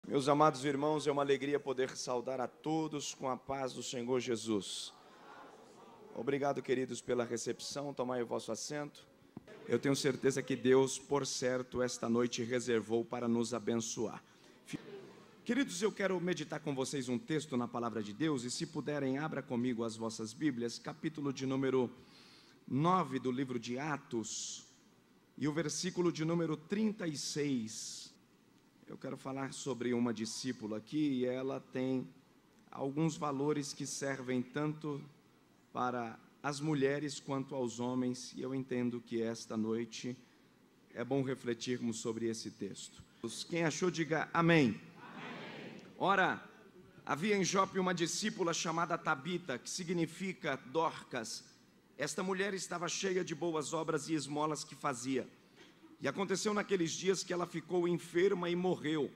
Meus amados irmãos, é uma alegria poder saudar a todos com a paz do Senhor Jesus. Obrigado, queridos, pela recepção. Tomai o vosso assento. Eu tenho certeza que Deus, por certo, esta noite reservou para nos abençoar. Queridos, eu quero meditar com vocês um texto na palavra de Deus, e se puderem, abra comigo as vossas Bíblias, capítulo de número 9 do livro de Atos, e o versículo de número 36. Eu quero falar sobre uma discípula aqui, e ela tem alguns valores que servem tanto para as mulheres quanto aos homens, e eu entendo que esta noite é bom refletirmos sobre esse texto. Quem achou, diga amém. Ora, havia em Jope uma discípula chamada Tabita, que significa Dorcas. Esta mulher estava cheia de boas obras e esmolas que fazia. E aconteceu naqueles dias que ela ficou enferma e morreu.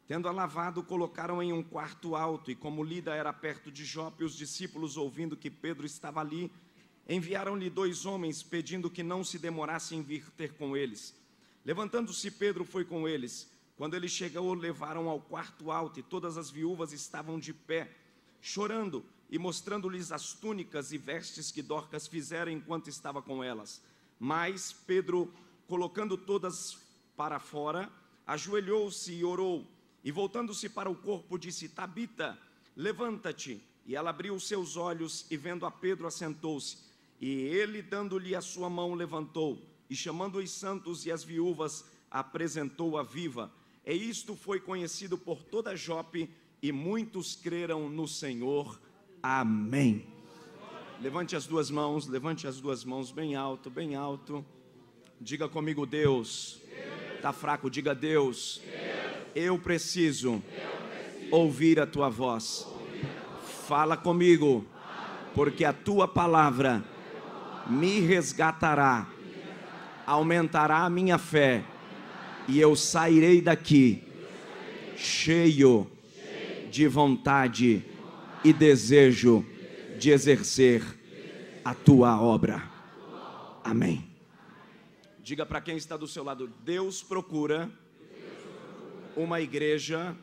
Tendo-a lavado, colocaram em um quarto alto, e como Lida era perto de Jope, os discípulos, ouvindo que Pedro estava ali, enviaram-lhe 2 homens, pedindo que não se demorasse em vir ter com eles. Levantando-se, Pedro foi com eles. Quando ele chegou, levaram ao quarto alto, e todas as viúvas estavam de pé, chorando, e mostrando-lhes as túnicas e vestes que Dorcas fizera enquanto estava com elas. Mas Pedro, colocando todas para fora, ajoelhou-se e orou, e voltando-se para o corpo, disse: Tabita, levanta-te. E ela abriu os seus olhos, e vendo a Pedro, assentou-se. E ele, dando-lhe a sua mão, levantou, e chamando os santos e as viúvas, apresentou-a viva. E isto foi conhecido por toda Jope, e muitos creram no Senhor. Amém. Levante as duas mãos bem alto, bem alto. Diga comigo: Deus. Está fraco, diga: Deus. Eu preciso ouvir a tua voz. Fala comigo, porque a tua palavra me resgatará, aumentará a minha fé, e eu sairei daqui cheio de vontade e desejo de exercer a tua obra. Amém. Diga para quem está do seu lado: Deus procura uma igreja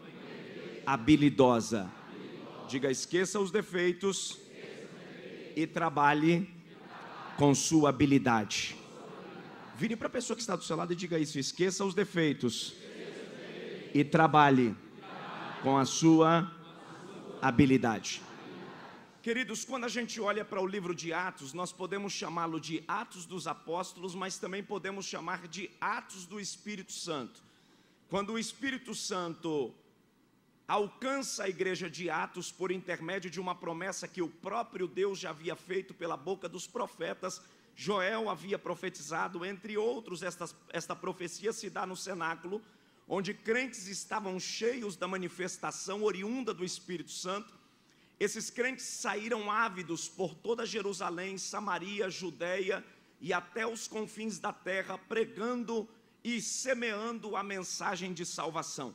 habilidosa. Diga: esqueça os defeitos e trabalhe com sua habilidade. Vire para a pessoa que está do seu lado e diga isso: esqueça os defeitos e trabalhe com a sua habilidade. Queridos, quando a gente olha para o livro de Atos, nós podemos chamá-lo de Atos dos Apóstolos, mas também podemos chamar de Atos do Espírito Santo. Quando o Espírito Santo alcança a igreja de Atos por intermédio de uma promessa que o próprio Deus já havia feito pela boca dos profetas, Joel havia profetizado, entre outros. Esta profecia se dá no cenáculo, onde crentes estavam cheios da manifestação oriunda do Espírito Santo. Esses crentes saíram ávidos por toda Jerusalém, Samaria, Judeia e até os confins da terra, pregando e semeando a mensagem de salvação.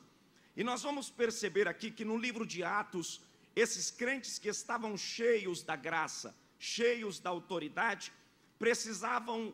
E nós vamos perceber aqui que no livro de Atos, esses crentes que estavam cheios da graça, cheios da autoridade, precisavam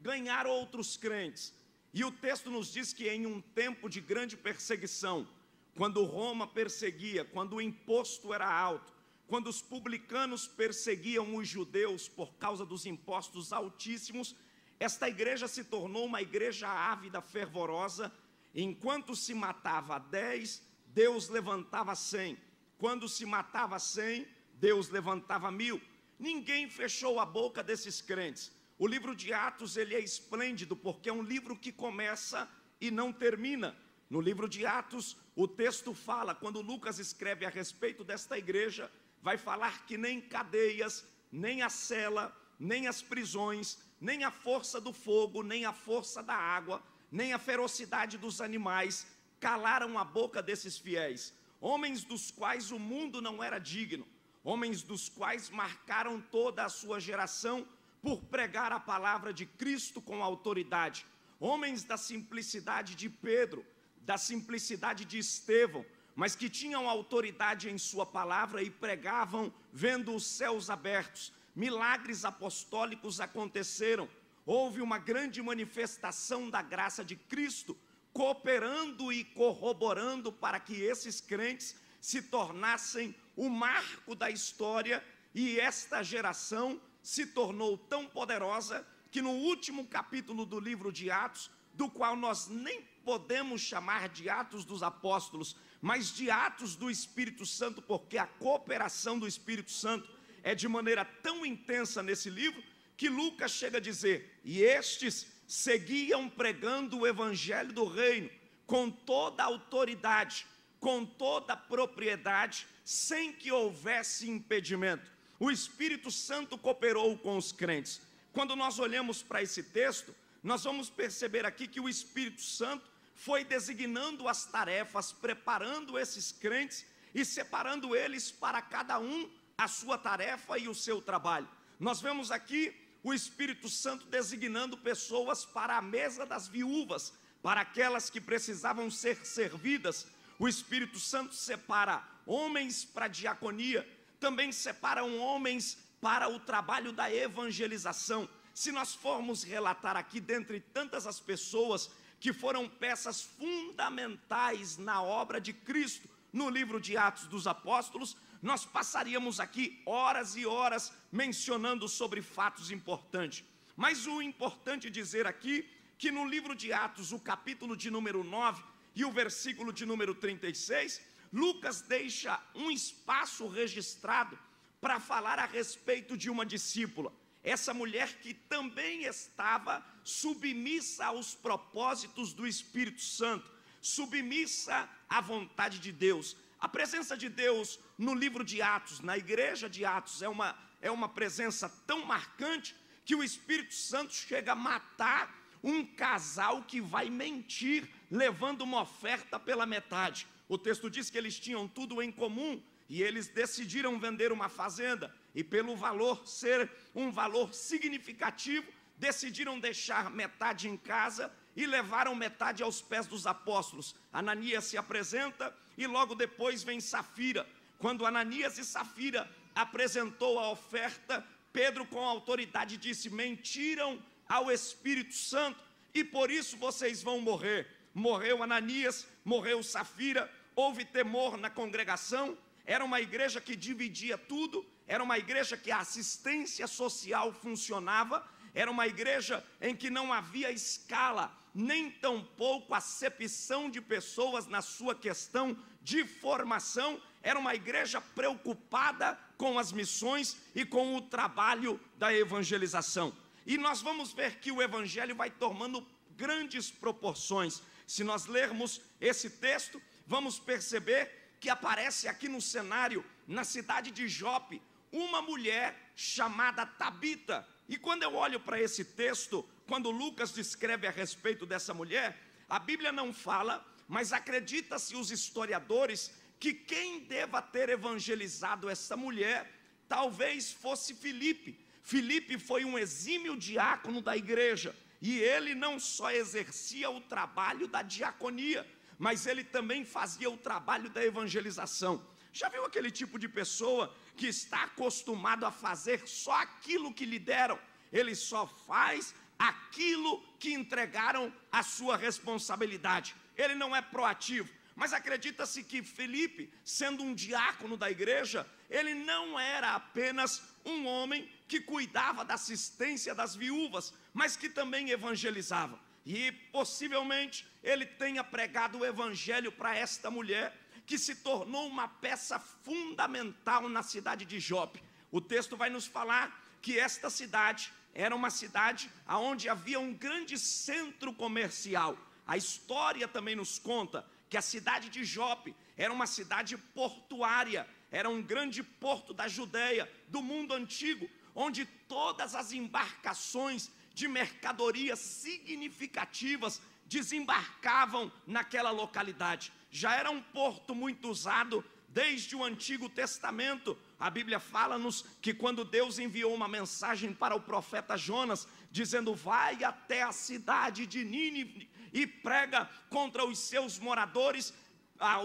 ganhar outros crentes. E o texto nos diz que em um tempo de grande perseguição, quando Roma perseguia, quando o imposto era alto, quando os publicanos perseguiam os judeus por causa dos impostos altíssimos, esta igreja se tornou uma igreja ávida, fervorosa. Enquanto se matava 10, Deus levantava 100. Quando se matava 100, Deus levantava 1000. Ninguém fechou a boca desses crentes. O livro de Atos, ele é esplêndido, porque é um livro que começa e não termina. No livro de Atos, o texto fala, quando Lucas escreve a respeito desta igreja, vai falar que nem cadeias, nem a cela, nem as prisões, nem a força do fogo, nem a força da água, nem a ferocidade dos animais calaram a boca desses fiéis. Homens dos quais o mundo não era digno, homens dos quais marcaram toda a sua geração por pregar a palavra de Cristo com autoridade. Homens da simplicidade de Pedro, da simplicidade de Estevão, mas que tinham autoridade em sua palavra e pregavam vendo os céus abertos. Milagres apostólicos aconteceram. Houve uma grande manifestação da graça de Cristo cooperando e corroborando para que esses crentes se tornassem o marco da história, e esta geração se tornou tão poderosa que no último capítulo do livro de Atos, do qual nós nem podemos chamar de Atos dos Apóstolos, mas de Atos do Espírito Santo, porque a cooperação do Espírito Santo é de maneira tão intensa nesse livro, que Lucas chega a dizer: e estes seguiam pregando o evangelho do reino, com toda a autoridade, com toda a propriedade, sem que houvesse impedimento. O Espírito Santo cooperou com os crentes. Quando nós olhamos para esse texto, nós vamos perceber aqui que o Espírito Santo foi designando as tarefas, preparando esses crentes e separando eles para cada um a sua tarefa e o seu trabalho. Nós vemos aqui o Espírito Santo designando pessoas para a mesa das viúvas, para aquelas que precisavam ser servidas. O Espírito Santo separa homens para a diaconia, também separam homens para o trabalho da evangelização. Se nós formos relatar aqui, dentre tantas as pessoas que foram peças fundamentais na obra de Cristo, no livro de Atos dos Apóstolos, nós passaríamos aqui horas e horas mencionando sobre fatos importantes. Mas o importante dizer aqui, que no livro de Atos, o capítulo de número 9 e o versículo de número 36, Lucas deixa um espaço registrado para falar a respeito de uma discípula. Essa mulher que também estava submissa aos propósitos do Espírito Santo, submissa à vontade de Deus. A presença de Deus no livro de Atos, na igreja de Atos, é uma presença tão marcante que o Espírito Santo chega a matar um casal que vai mentir, levando uma oferta pela metade. O texto diz que eles tinham tudo em comum e eles decidiram vender uma fazenda, e pelo valor ser um valor significativo, decidiram deixar metade em casa e levaram metade aos pés dos apóstolos. Ananias se apresenta e logo depois vem Safira. Quando Ananias e Safira apresentou a oferta, Pedro com autoridade disse: mentiram ao Espírito Santo e por isso vocês vão morrer. Morreu Ananias, morreu Safira, houve temor na congregação. Era uma igreja que dividia tudo, era uma igreja que a assistência social funcionava, era uma igreja em que não havia escala, nem tampouco acepção de pessoas na sua questão de formação. Era uma igreja preocupada com as missões e com o trabalho da evangelização. E nós vamos ver que o evangelho vai tomando grandes proporções. Se nós lermos esse texto, vamos perceber que aparece aqui no cenário, na cidade de Jope, uma mulher chamada Tabita. E quando eu olho para esse texto, quando Lucas descreve a respeito dessa mulher, a Bíblia não fala, mas acredita-se os historiadores que quem deva ter evangelizado essa mulher talvez fosse Filipe. Filipe foi um exímio diácono da igreja, e ele não só exercia o trabalho da diaconia, mas ele também fazia o trabalho da evangelização. Já viu aquele tipo de pessoa que está acostumado a fazer só aquilo que lhe deram? Ele só faz aquilo que entregaram a sua responsabilidade. Ele não é proativo. Mas acredita-se que Filipe, sendo um diácono da igreja, ele não era apenas um homem que cuidava da assistência das viúvas, mas que também evangelizava. E possivelmente ele tenha pregado o evangelho para esta mulher, que se tornou uma peça fundamental na cidade de Jope. O texto vai nos falar que esta cidade era uma cidade onde havia um grande centro comercial. A história também nos conta que a cidade de Jope era uma cidade portuária, era um grande porto da Judeia, do mundo antigo, onde todas as embarcações de mercadorias significativas desembarcavam naquela localidade. Já era um porto muito usado desde o Antigo Testamento. A Bíblia fala-nos que quando Deus enviou uma mensagem para o profeta Jonas, dizendo: vai até a cidade de Nínive e prega contra os seus moradores,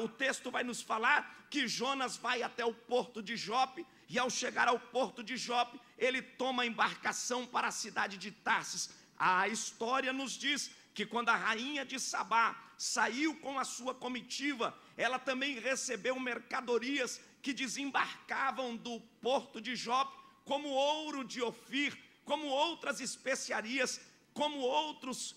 o texto vai nos falar que Jonas vai até o porto de Jope, e ao chegar ao porto de Jope, ele toma a embarcação para a cidade de Tarsis. A história nos diz que quando a rainha de Sabá saiu com a sua comitiva, ela também recebeu mercadorias que desembarcavam do porto de Jope, como ouro de Ofir, como outras especiarias, como outros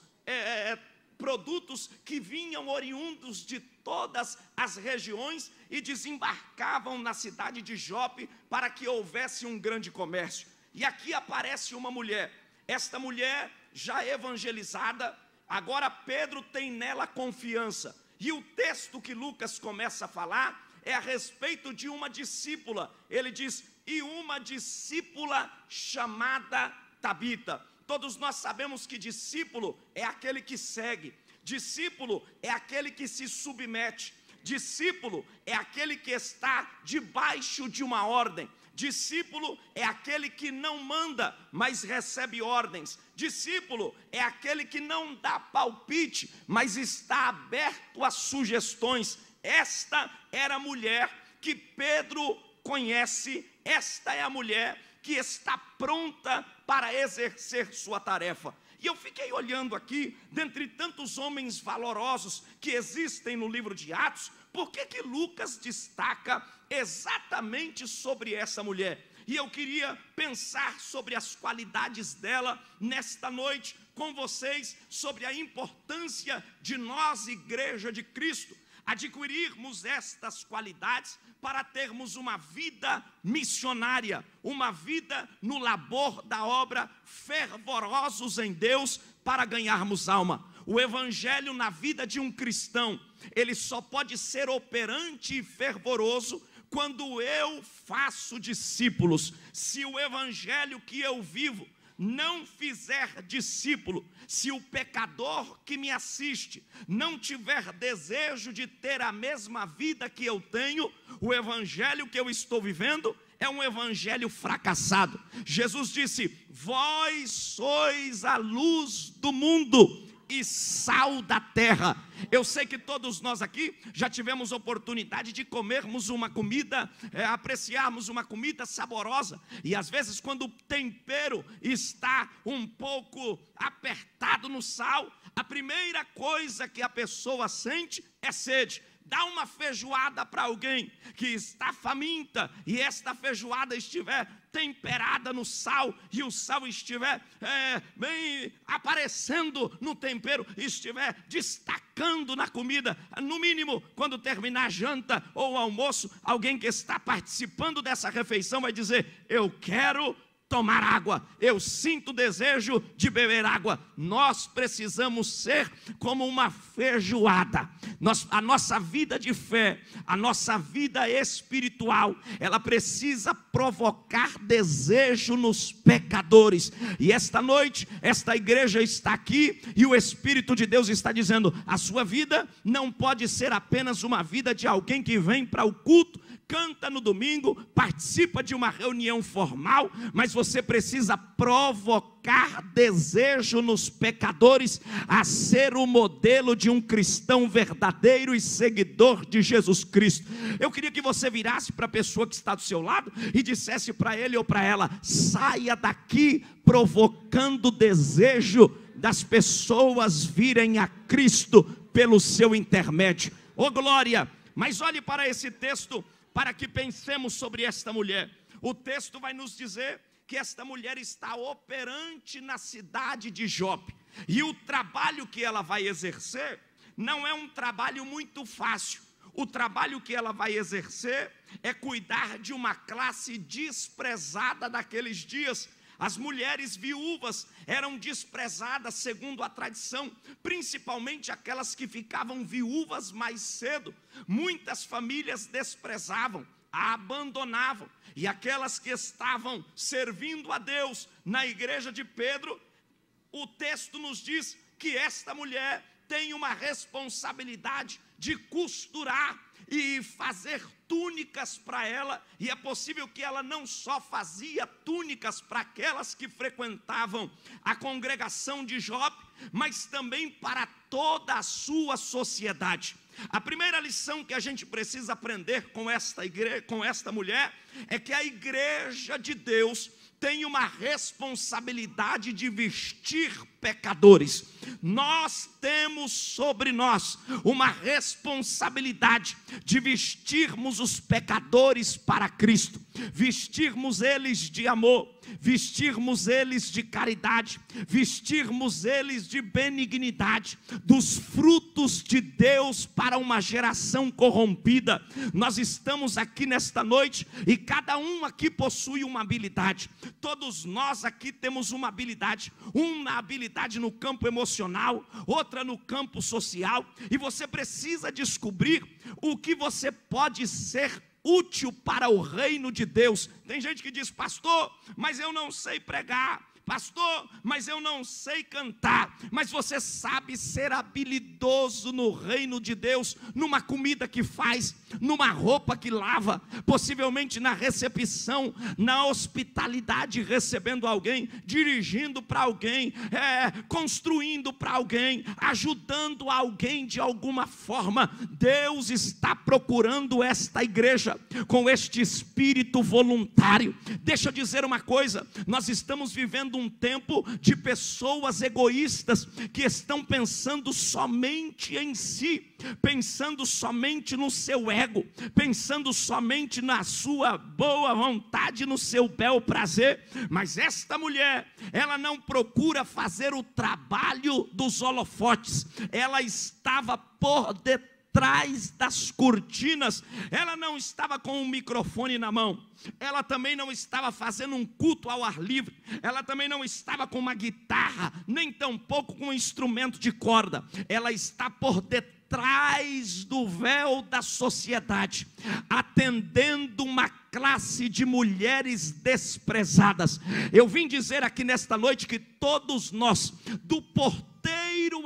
produtos que vinham oriundos de todas as regiões e desembarcavam na cidade de Jope para que houvesse um grande comércio. E aqui aparece uma mulher, esta mulher já evangelizada, agora Pedro tem nela confiança. E o texto que Lucas começa a falar é a respeito de uma discípula. Ele diz, e uma discípula chamada Tabita. Todos nós sabemos que discípulo é aquele que segue, discípulo é aquele que se submete, discípulo é aquele que está debaixo de uma ordem, discípulo é aquele que não manda, mas recebe ordens, discípulo é aquele que não dá palpite, mas está aberto a sugestões. Esta era a mulher que Pedro conhece, esta é a mulher que está pronta para exercer sua tarefa. E eu fiquei olhando aqui, dentre tantos homens valorosos que existem no livro de Atos, por que Lucas destaca exatamente sobre essa mulher? E eu queria pensar sobre as qualidades dela nesta noite com vocês, sobre a importância de nós, Igreja de Cristo, adquirirmos estas qualidades para termos uma vida missionária, uma vida no labor da obra, fervorosos em Deus para ganharmos alma. O evangelho na vida de um cristão, ele só pode ser operante e fervoroso quando eu faço discípulos. Se o evangelho que eu vivo não fizer discípulo, se o pecador que me assiste não tiver desejo de ter a mesma vida que eu tenho, o evangelho que eu estou vivendo é um evangelho fracassado. Jesus disse, vós sois a luz do mundo e sal da terra. Eu sei que todos nós aqui já tivemos oportunidade de comermos uma comida, apreciarmos uma comida saborosa, e às vezes quando o tempero está um pouco apertado no sal, a primeira coisa que a pessoa sente é sede. Dá uma feijoada para alguém que está faminta e esta feijoada estiver temperada no sal e o sal estiver bem aparecendo no tempero, estiver destacando na comida, no mínimo quando terminar a janta ou o almoço, alguém que está participando dessa refeição vai dizer, eu quero tomar água, eu sinto desejo de beber água. Nós precisamos ser como uma feijoada. A nossa vida de fé, a nossa vida espiritual, ela precisa provocar desejo nos pecadores. E esta noite, esta igreja está aqui e o Espírito de Deus está dizendo, a sua vida não pode ser apenas uma vida de alguém que vem para o culto, canta no domingo, participa de uma reunião formal, mas você precisa provocar desejo nos pecadores a ser o modelo de um cristão verdadeiro e seguidor de Jesus Cristo. Eu queria que você virasse para a pessoa que está do seu lado e dissesse para ele ou para ela, saia daqui provocando desejo das pessoas virem a Cristo pelo seu intermédio. Oh glória! Mas olhe para esse texto, para que pensemos sobre esta mulher. O texto vai nos dizer que esta mulher está operante na cidade de Jope. E o trabalho que ela vai exercer não é um trabalho muito fácil. O trabalho que ela vai exercer é cuidar de uma classe desprezada daqueles dias. As mulheres viúvas eram desprezadas segundo a tradição, principalmente aquelas que ficavam viúvas mais cedo. Muitas famílias desprezavam, a abandonavam. E aquelas que estavam servindo a Deus na igreja de Pedro, o texto nos diz que esta mulher tem uma responsabilidade de costurar e fazer túnicas para ela, e é possível que ela não só fazia túnicas para aquelas que frequentavam a congregação de Jope, mas também para toda a sua sociedade. A primeira lição que a gente precisa aprender com esta mulher é que a igreja de Deus tem uma responsabilidade de vestir pecadores. Nós temos sobre nós uma responsabilidade de vestirmos os pecadores para Cristo, vestirmos eles de amor, vestirmos eles de caridade, vestirmos eles de benignidade, dos frutos de Deus para uma geração corrompida. Nós estamos aqui nesta noite e cada um aqui possui uma habilidade. Todos nós aqui temos uma habilidade no campo emocional, outra no campo social, e você precisa descobrir o que você pode ser útil para o reino de Deus. Tem gente que diz: pastor, mas eu não sei pregar. Pastor, mas eu não sei cantar. Mas você sabe ser habilidoso no reino de Deus, numa comida que faz, numa roupa que lava, possivelmente na recepção, na hospitalidade, recebendo alguém, dirigindo para alguém, construindo para alguém, ajudando alguém de alguma forma. Deus está procurando esta igreja com este espírito voluntário. Deixa eu dizer uma coisa: nós estamos vivendo um tempo de pessoas egoístas que estão pensando somente em si, pensando somente no seu ego, pensando somente na sua boa vontade, no seu bel prazer. Mas esta mulher, ela não procura fazer o trabalho dos holofotes, ela estava por detrás das cortinas. Ela não estava com um microfone na mão, ela também não estava fazendo um culto ao ar livre, ela também não estava com uma guitarra, nem tampouco com um instrumento de corda. Ela está por detrás do véu da sociedade, atendendo uma classe de mulheres desprezadas. Eu vim dizer aqui nesta noite que todos nós, do porteiro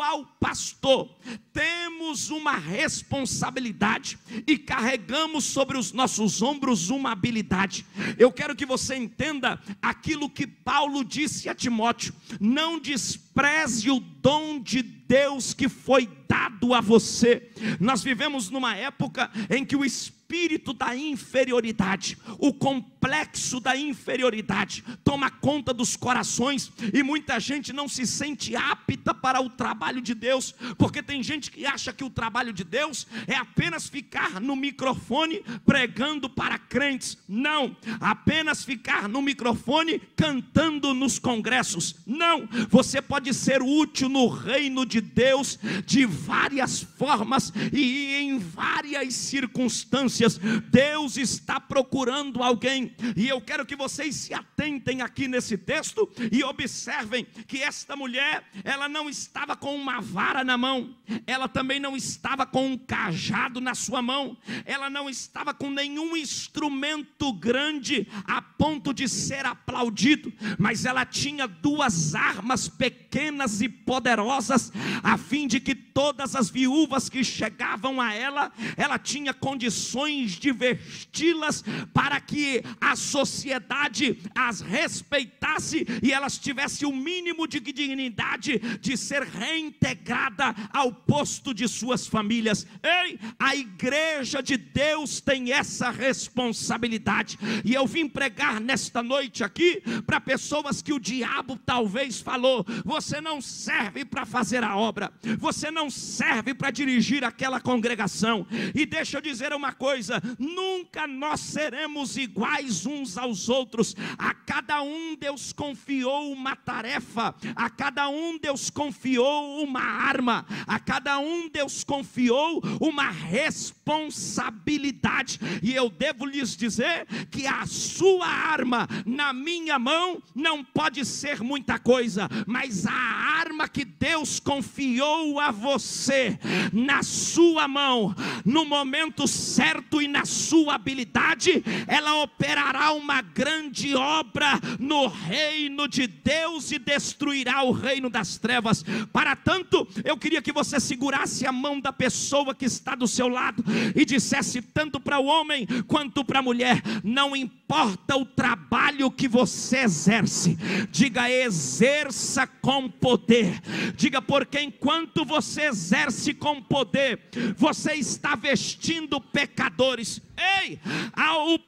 ao pastor, temos uma responsabilidade e carregamos sobre os nossos ombros uma habilidade. Eu quero que você entenda aquilo que Paulo disse a Timóteo: não despreze o dom de Deus que foi dado a você. Nós vivemos numa época em que o espírito da inferioridade, o complexo da inferioridade toma conta dos corações, e muita gente não se sente apta para o trabalho de Deus, porque tem gente que acha que o trabalho de Deus é apenas ficar no microfone pregando para crentes. Não, apenas ficar no microfone cantando nos congressos. Não, você pode ser útil no reino de Deus de várias formas e em várias circunstâncias. Deus está procurando alguém, e eu quero que vocês se atentem aqui nesse texto e observem que esta mulher, ela não estava com uma vara na mão, ela também não estava com um cajado na sua mão, ela não estava com nenhum instrumento grande a ponto de ser aplaudido, mas ela tinha duas armas pequenas e poderosas, a fim de que todas as viúvas que chegavam a ela, ela tinha condições de vesti-las para que a sociedade as respeitasse e elas tivessem o mínimo de dignidade de ser reintegrada ao posto de suas famílias. Ei, a igreja de Deus tem essa responsabilidade, e eu vim pregar nesta noite aqui para pessoas que o diabo talvez falou: você não serve para fazer a obra, você não serve para dirigir aquela congregação. E deixa eu dizer uma coisa: nunca nós seremos iguais uns aos outros. A cada um Deus confiou uma tarefa, a cada um Deus confiou uma arma, a cada um Deus confiou uma responsabilidade. E eu devo lhes dizer que a sua arma na minha mão não pode ser muita coisa, mas a arma que Deus confiou a você na sua mão, no momento certo e na sua habilidade, ela operará uma grande obra no reino de Deus e destruirá o reino das trevas. Para tanto, eu queria que você segurasse a mão da pessoa que está do seu lado e dissesse, tanto para o homem quanto para a mulher: não importa o trabalho que você exerce, diga: exerça com poder. Diga: porque enquanto você exerce com poder, você está vestindo pecadores. Ei,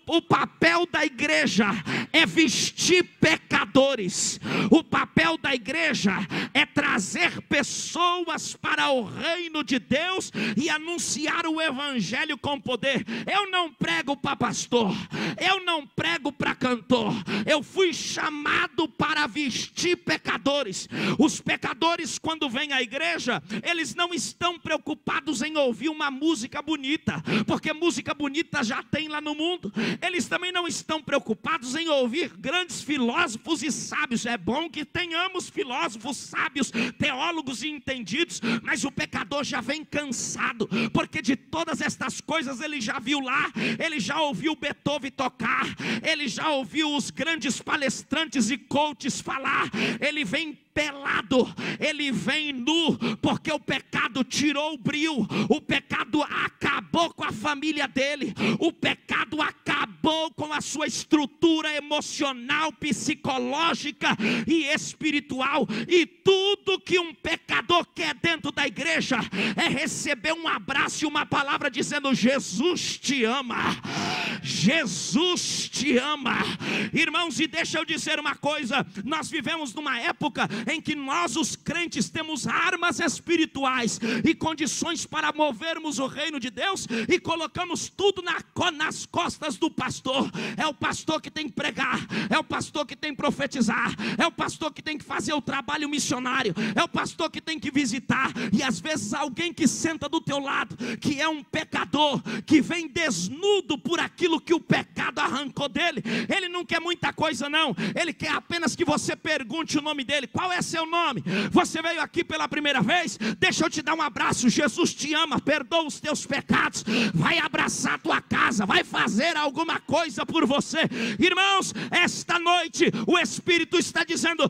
o papel da igreja é vestir pecadores. O papel da igreja é trazer pessoas para o reino de Deus e anunciar o evangelho com poder. Eu não prego para pastor, eu não prego para cantor. Eu fui chamado para vestir pecadores. Os pecadores, quando vêm à igreja, eles não estão preocupados em ouvir uma música bonita, porque música bonita já tem lá no mundo. Eles também não estão preocupados em ouvir grandes filósofos e sábios. É bom que tenhamos filósofos, sábios, teólogos e entendidos, mas o pecador já vem cansado, porque de todas estas coisas ele já viu lá, ele já ouviu Beethoven tocar, ele já ouviu os grandes palestrantes e coaches falar. Ele vem pelado, ele vem nu, porque o pecado tirou o brio, o pecado acabou com a família dele, o pecado acabou com a sua estrutura emocional, psicológica e espiritual. E tudo que um pecador quer dentro da igreja é receber um abraço e uma palavra dizendo: Jesus te ama, Jesus te ama. Irmãos, e deixa eu dizer uma coisa: nós vivemos numa época em que nós, os crentes, temos armas espirituais e condições para movermos o reino de Deus, e colocamos tudo nas costas do pastor. É o pastor que tem que pregar, é o pastor que tem que profetizar, é o pastor que tem que fazer o trabalho missionário, é o pastor que tem que visitar. E às vezes alguém que senta do teu lado, que é um pecador, que vem desnudo por aquilo que o pecado arrancou dele, ele não quer muita coisa não, ele quer apenas que você pergunte o nome dele. Qual é seu nome? Você veio aqui pela primeira vez? Deixa eu te dar um abraço. Jesus te ama, perdoa os teus pecados, vai abraçar a tua casa, vai fazer alguma coisa por você. Irmãos, esta noite o Espírito está dizendo: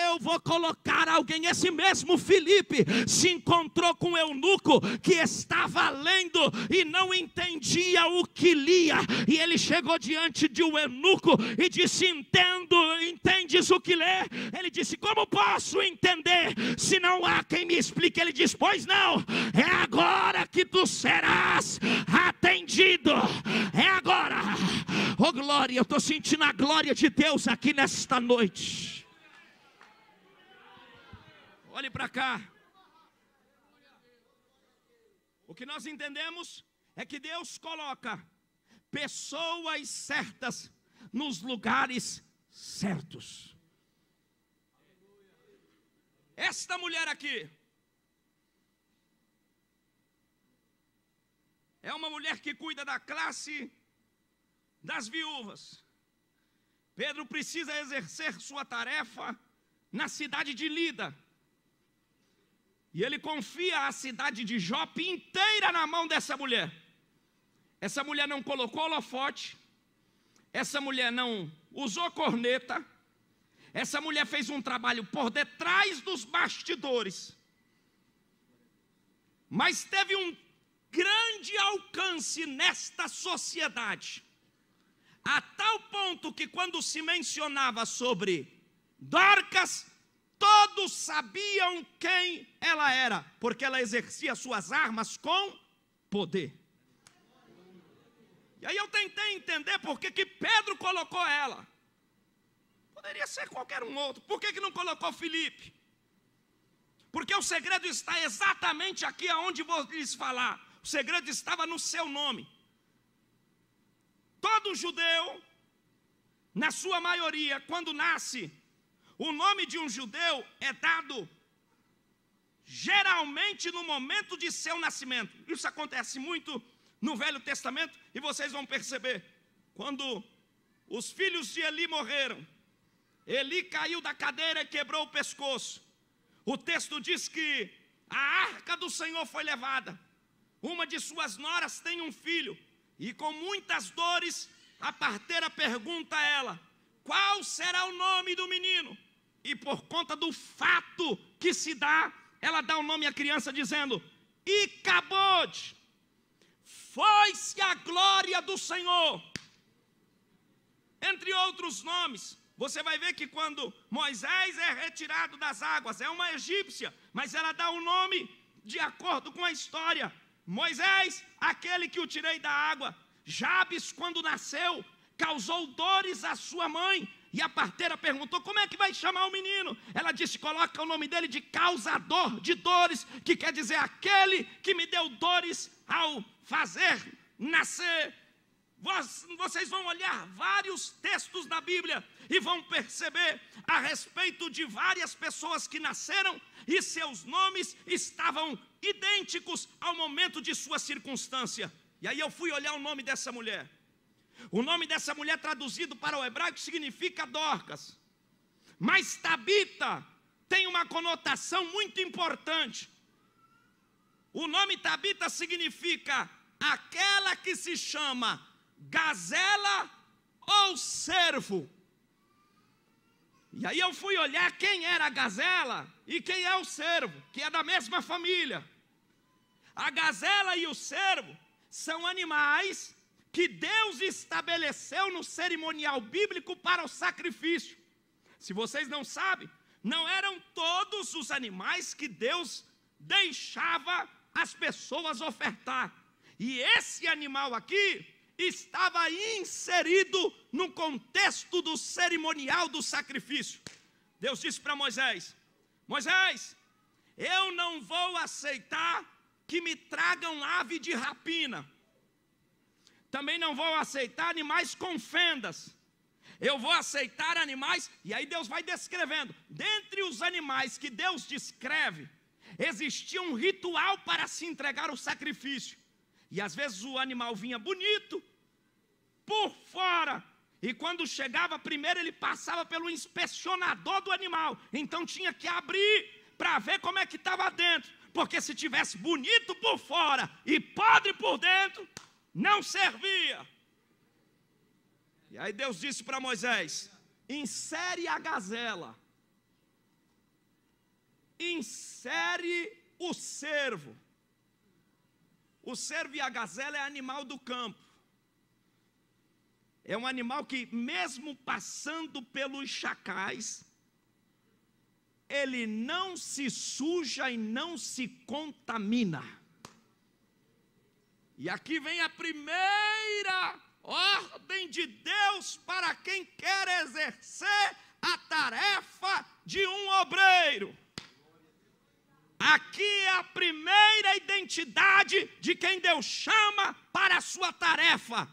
eu vou colocar alguém. Esse mesmo Filipe se encontrou com um eunuco que estava lendo e não entendia o que lia, e ele chegou diante de um eunuco e disse: entendes o que lê? Ele disse: como posso entender se não há quem me explique? Ele diz: pois não, é agora que tu serás atendido, é agora. Oh glória, eu estou sentindo a glória de Deus aqui nesta noite. Olhe para cá. O que nós entendemos é que Deus coloca pessoas certas nos lugares certos. Esta mulher aqui é uma mulher que cuida da classe das viúvas. Pedro precisa exercer sua tarefa na cidade de Lida, e ele confia a cidade de Jope inteira na mão dessa mulher. Essa mulher não colocou holofote, essa mulher não usou corneta, essa mulher fez um trabalho por detrás dos bastidores, mas teve um grande alcance nesta sociedade, a tal ponto que quando se mencionava sobre Dorcas, todos sabiam quem ela era, porque ela exercia suas armas com poder. E aí eu tentei entender por que Pedro colocou ela. Poderia ser qualquer um outro. Por que não colocou Filipe? Porque o segredo está exatamente aqui aonde vou lhes falar. O segredo estava no seu nome. Todo judeu, na sua maioria, quando nasce, o nome de um judeu é dado geralmente no momento de seu nascimento. Isso acontece muito no Velho Testamento, e vocês vão perceber. Quando os filhos de Eli morreram, Eli caiu da cadeira e quebrou o pescoço. O texto diz que a arca do Senhor foi levada. Uma de suas noras tem um filho, e com muitas dores a parteira pergunta a ela: qual será o nome do menino? E por conta do fato que se dá, ela dá o nome à criança dizendo: Icabode, foi-se a glória do Senhor. Entre outros nomes. Você vai ver que quando Moisés é retirado das águas, é uma egípcia, mas ela dá o nome de acordo com a história. Moisés, aquele que o tirei da água. Jabes, quando nasceu, causou dores à sua mãe. E a parteira perguntou: como é que vai chamar o menino? Ela disse: coloca o nome dele de causador de dores, que quer dizer aquele que me deu dores ao fazer nascer. Vocês vão olhar vários textos da Bíblia e vão perceber a respeito de várias pessoas que nasceram e seus nomes estavam idênticos ao momento de sua circunstância. E aí eu fui olhar o nome dessa mulher. O nome dessa mulher, traduzido para o hebraico, significa Dorcas. Mas Tabita tem uma conotação muito importante. O nome Tabita significa aquela que se chama gazela ou cervo. E aí eu fui olhar quem era a gazela e quem é o cervo, que é da mesma família. A gazela e o cervo são animais que Deus estabeleceu no cerimonial bíblico para o sacrifício. Se vocês não sabem, não eram todos os animais que Deus deixava as pessoas ofertar. E esse animal aqui estava inserido no contexto do cerimonial do sacrifício. Deus disse para Moisés: Moisés, eu não vou aceitar que me tragam ave de rapina. Também não vou aceitar animais com fendas. Eu vou aceitar animais. E aí Deus vai descrevendo. Dentre os animais que Deus descreve, existia um ritual para se entregar o sacrifício. E às vezes o animal vinha bonito por fora, e quando chegava primeiro ele passava pelo inspecionador do animal. Então tinha que abrir para ver como é que estava dentro, porque se tivesse bonito por fora e podre por dentro, não servia. E aí Deus disse para Moisés: insere a gazela, insere o cervo. O cervo e a gazela é animal do campo. É um animal que, mesmo passando pelos chacais, ele não se suja e não se contamina. E aqui vem a primeira ordem de Deus para quem quer exercer a tarefa de um obreiro. Aqui é a primeira identidade de quem Deus chama para a sua tarefa.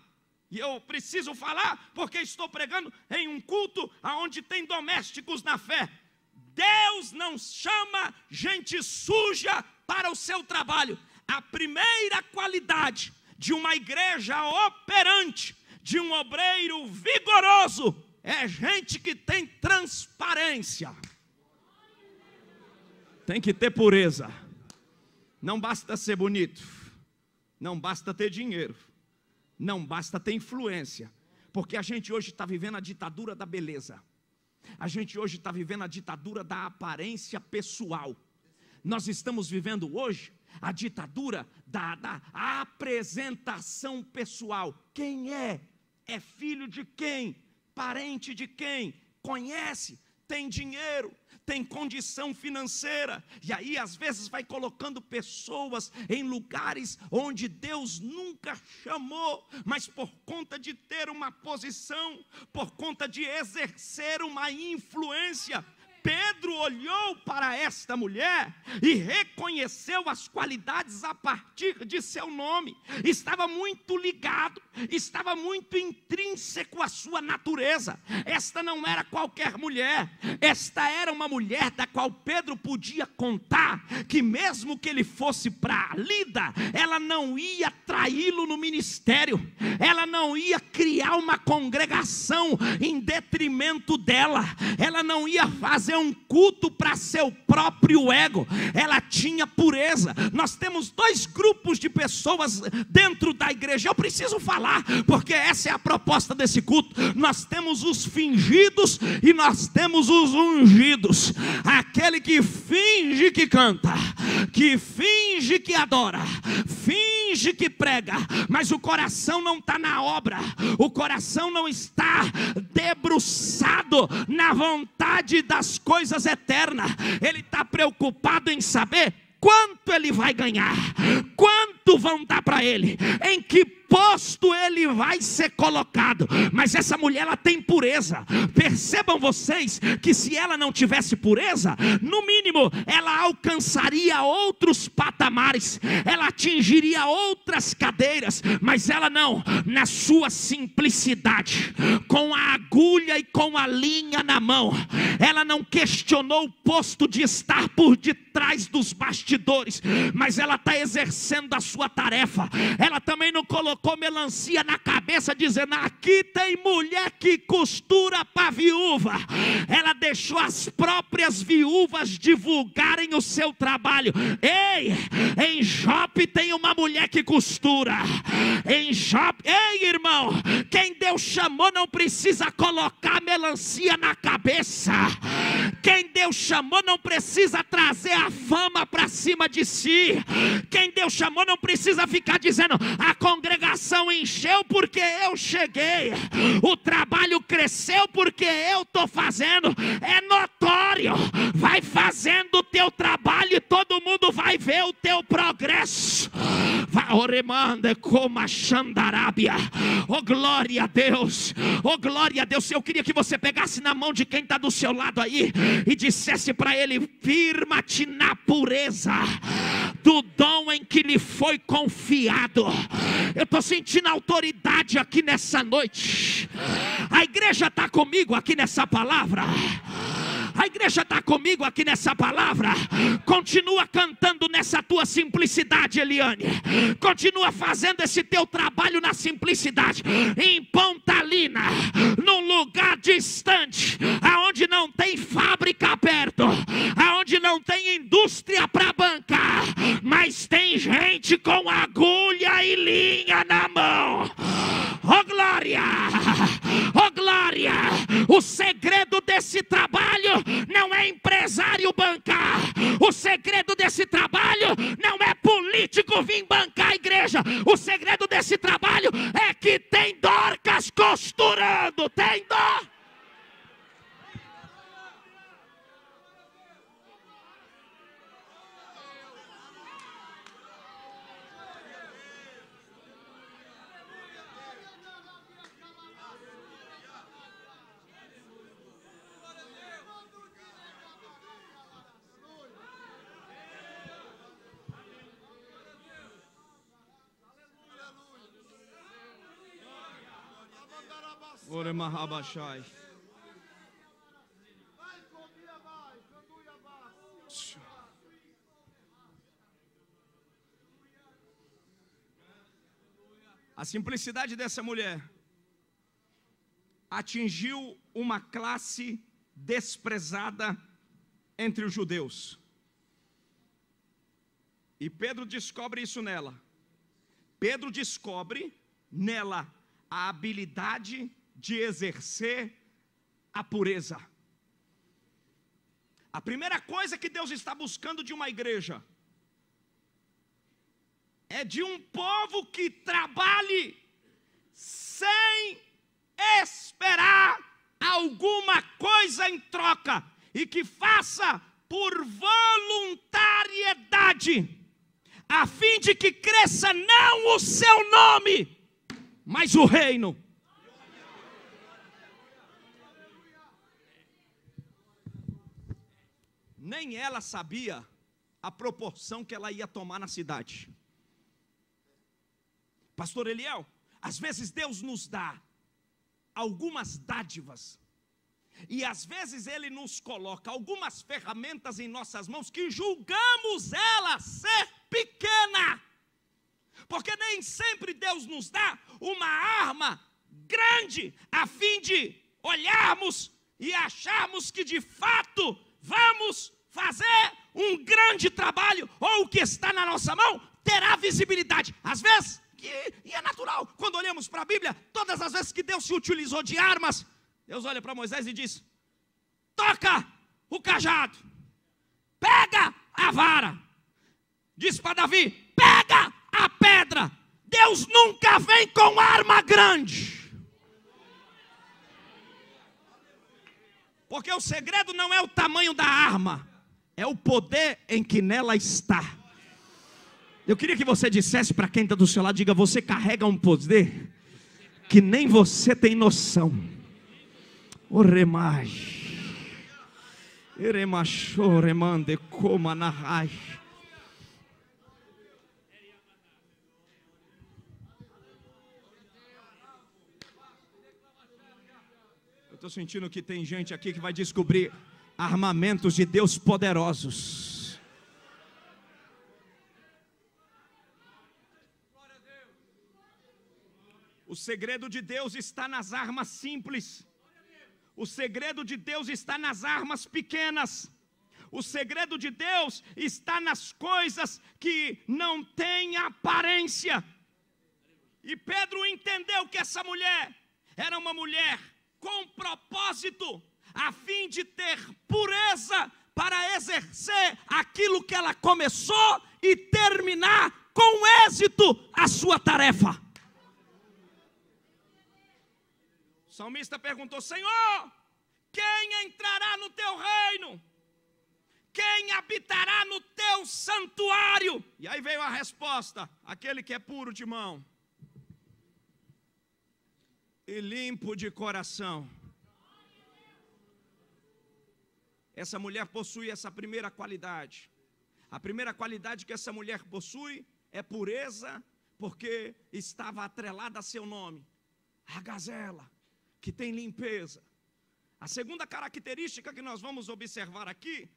E eu preciso falar porque estou pregando em um culto onde tem domésticos na fé. Deus não chama gente suja para o seu trabalho. A primeira qualidade de uma igreja operante, de um obreiro vigoroso, é gente que tem transparência. Tem que ter pureza. Não basta ser bonito, não basta ter dinheiro, não basta ter influência, porque a gente hoje está vivendo a ditadura da beleza. A gente hoje está vivendo a ditadura da aparência pessoal. Nós estamos vivendo hoje a ditadura da apresentação pessoal. Quem é? É filho de quem? Parente de quem? Conhece? Tem dinheiro, tem condição financeira, e aí às vezes vai colocando pessoas em lugares onde Deus nunca chamou, mas por conta de ter uma posição, por conta de exercer uma influência. Pedro olhou para esta mulher e reconheceu as qualidades a partir de seu nome. Estava muito ligado, estava muito intrínseco à sua natureza. Esta não era qualquer mulher, esta era uma mulher da qual Pedro podia contar que mesmo que ele fosse para Lida, ela não ia traí-lo no ministério, ela não ia criar uma congregação em detrimento dela, ela não ia fazer um culto para seu próprio ego, ela tinha pureza. Nós temos dois grupos de pessoas dentro da igreja, eu preciso falar, porque essa é a proposta desse culto. Nós temos os fingidos e nós temos os ungidos. Aquele que finge que canta, que finge que adora, finge que prega, mas o coração não está na obra, o coração não está debruçado na vontade das coisas eternas. Ele está preocupado em saber quanto ele vai ganhar, quanto quanto vão dar para ele, em que posto ele vai ser colocado. Mas essa mulher, ela tem pureza. Percebam vocês que se ela não tivesse pureza, no mínimo ela alcançaria outros patamares, ela atingiria outras cadeiras, mas ela não. Na sua simplicidade, com a agulha e com a linha na mão, ela não questionou o posto de estar por detrás dos bastidores, mas ela está exercendo a sua tarefa. Ela também não colocou melancia na cabeça dizendo: aqui tem mulher que costura para viúva. Ela deixou as próprias viúvas divulgarem o seu trabalho. Ei, em Jope tem uma mulher que costura. Em Jope, ei irmão, quem Deus chamou não precisa colocar melancia na cabeça. Quem Deus chamou não precisa trazer a fama para cima de si. Quem Deus chamou não precisa ficar dizendo: a congregação encheu porque eu cheguei, o trabalho cresceu porque eu estou fazendo. É notório. Vai fazendo o teu trabalho e todo mundo vai ver o teu progresso. Oremanda como a Xandarábia. Oh glória a Deus, oh glória a Deus. Eu queria que você pegasse na mão de quem está do seu lado aí e dissesse para ele: firma-te na pureza do dom em que lhe foi confiado. Eu estou sentindo autoridade aqui nessa noite. A igreja está comigo aqui nessa palavra. A igreja está comigo aqui nessa palavra. Continua cantando nessa tua simplicidade, Eliane. Continua fazendo esse teu trabalho na simplicidade. Em Pontalina, num lugar distante, aonde não tem fábrica perto, aonde não tem indústria para bancar, mas tem gente com agulha e linha na mão. Oh glória! Oh glória! O segredo desse trabalho não é empresário bancar. O segredo desse trabalho não é político vir bancar a igreja. O segredo desse trabalho é que tem Dorcas costurando. Tem dó. A simplicidade dessa mulher atingiu uma classe desprezada entre os judeus. E Pedro descobre isso nela. Pedro descobre nela a habilidade de exercer a pureza. A primeira coisa que Deus está buscando de uma igreja é de um povo que trabalhe sem esperar alguma coisa em troca e que faça por voluntariedade, a fim de que cresça não o seu nome, mas o reino. Nem ela sabia a proporção que ela ia tomar na cidade. Pastor Eliel, às vezes Deus nos dá algumas dádivas, e às vezes Ele nos coloca algumas ferramentas em nossas mãos que julgamos ela ser pequena, porque nem sempre Deus nos dá uma arma grande, a fim de olharmos e acharmos que de fato vamos fazer um grande trabalho, ou o que está na nossa mão terá visibilidade. Às vezes, e é natural, quando olhamos para a Bíblia, todas as vezes que Deus se utilizou de armas, Deus olha para Moisés e diz: toca o cajado, pega a vara. Diz para Davi: pega a pedra. Deus nunca vem com arma grande, porque o segredo não é o tamanho da arma, é o poder em que nela está. Eu queria que você dissesse para quem está do seu lado, diga: você carrega um poder que nem você tem noção. Oremai, eremachou, remande, coma narrai. Eu estou sentindo que tem gente aqui que vai descobrir armamentos de Deus poderosos. O segredo de Deus está nas armas simples. O segredo de Deus está nas armas pequenas. O segredo de Deus está nas coisas que não têm aparência. E Pedro entendeu que essa mulher era uma mulher com propósito, a fim de ter pureza para exercer aquilo que ela começou e terminar com êxito a sua tarefa. O salmista perguntou: Senhor, quem entrará no teu reino? Quem habitará no teu santuário? E aí veio a resposta: aquele que é puro de mão e limpo de coração. Essa mulher possui essa primeira qualidade. A primeira qualidade que essa mulher possui é pureza, porque estava atrelada a seu nome, a gazela, que tem limpeza. A segunda característica que nós vamos observar aqui,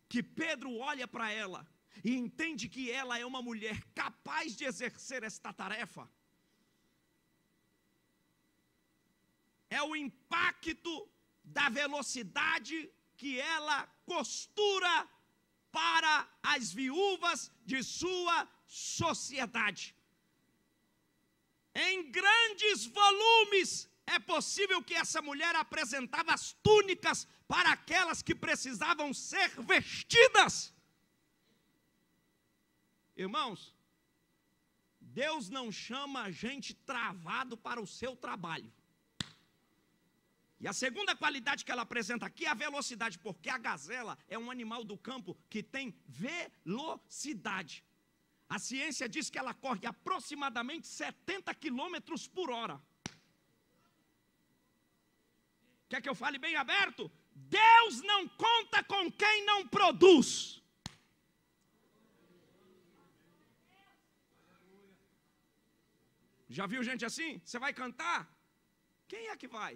que Pedro olha para ela e entende que ela é uma mulher capaz de exercer esta tarefa, é o impacto da velocidade que ela costura para as viúvas de sua sociedade. Em grandes volumes, é possível que essa mulher apresentava as túnicas para aquelas que precisavam ser vestidas. Irmãos, Deus não chama a gente travado para o seu trabalho. E a segunda qualidade que ela apresenta aqui é a velocidade, porque a gazela é um animal do campo que tem velocidade. A ciência diz que ela corre aproximadamente 70 quilômetros por hora. Quer que eu fale bem aberto? Deus não conta com quem não produz. Já viu gente assim? Você vai cantar? Quem é que vai?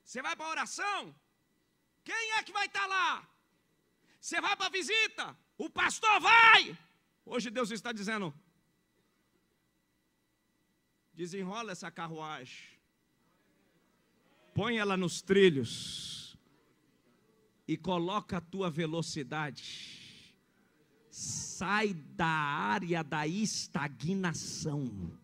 Você vai para a oração? Quem é que vai estar lá? Você vai para a visita? O pastor vai! Hoje Deus está dizendo: desenrola essa carruagem, põe ela nos trilhos e coloca a tua velocidade. Sai da área da estagnação.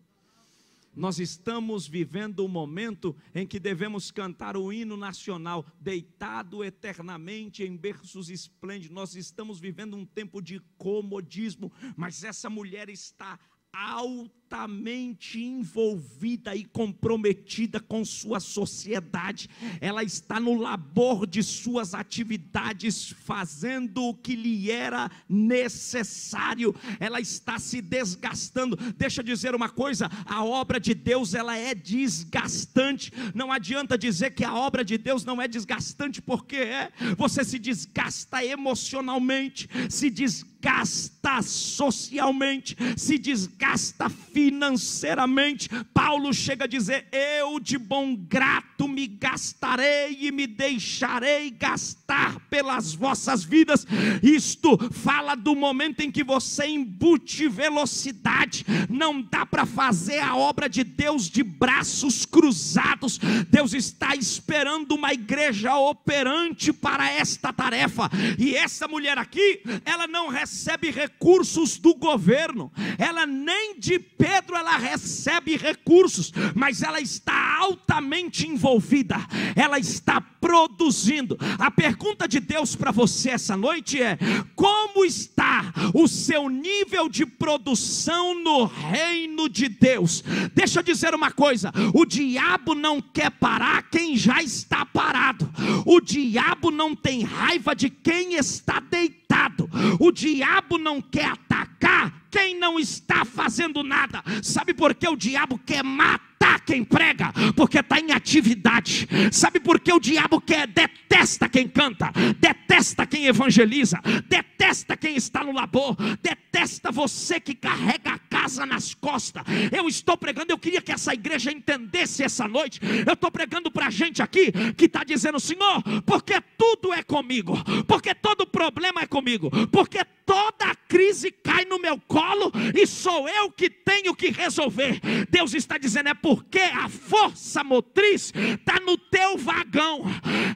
Nós estamos vivendo um momento em que devemos cantar o hino nacional, deitado eternamente em berços esplêndidos. Nós estamos vivendo um tempo de comodismo, mas essa mulher está altamente envolvida e comprometida com sua sociedade. Ela está no labor de suas atividades, fazendo o que lhe era necessário. Ela está se desgastando. Deixa eu dizer uma coisa: a obra de Deus, ela é desgastante. Não adianta dizer que a obra de Deus não é desgastante, porque é. Você se desgasta emocionalmente, se desgasta socialmente, se desgasta financeiramente. Paulo chega a dizer: eu de bom grato me gastarei e me deixarei gastar pelas vossas vidas. Isto fala do momento em que você embute velocidade. Não dá para fazer a obra de Deus de braços cruzados. Deus está esperando uma igreja operante para esta tarefa. E essa mulher aqui, ela não recebe recursos do governo, ela nem de Pedro ela recebe recursos, mas ela está altamente envolvida, ela está produzindo. A pergunta de Deus para você essa noite é: como está o seu nível de produção no reino de Deus? Deixa eu dizer uma coisa: o diabo não quer parar quem já está parado. O diabo não tem raiva de quem está deitado. O diabo não quer atacar quem não está fazendo nada. Sabe por que o diabo quer matar quem prega? Porque está em atividade. Sabe por que o diabo detesta quem canta, detesta quem evangeliza, detesta quem está no labor, detesta você que carrega a casa nas costas. Eu estou pregando, eu queria que essa igreja entendesse essa noite. Eu estou pregando para gente aqui que está dizendo: Senhor, porque tudo é comigo, porque todo problema é comigo, porque toda crise cai no meu colo e sou eu que tenho que resolver. Deus está dizendo: é porque a força motriz está no teu vagão.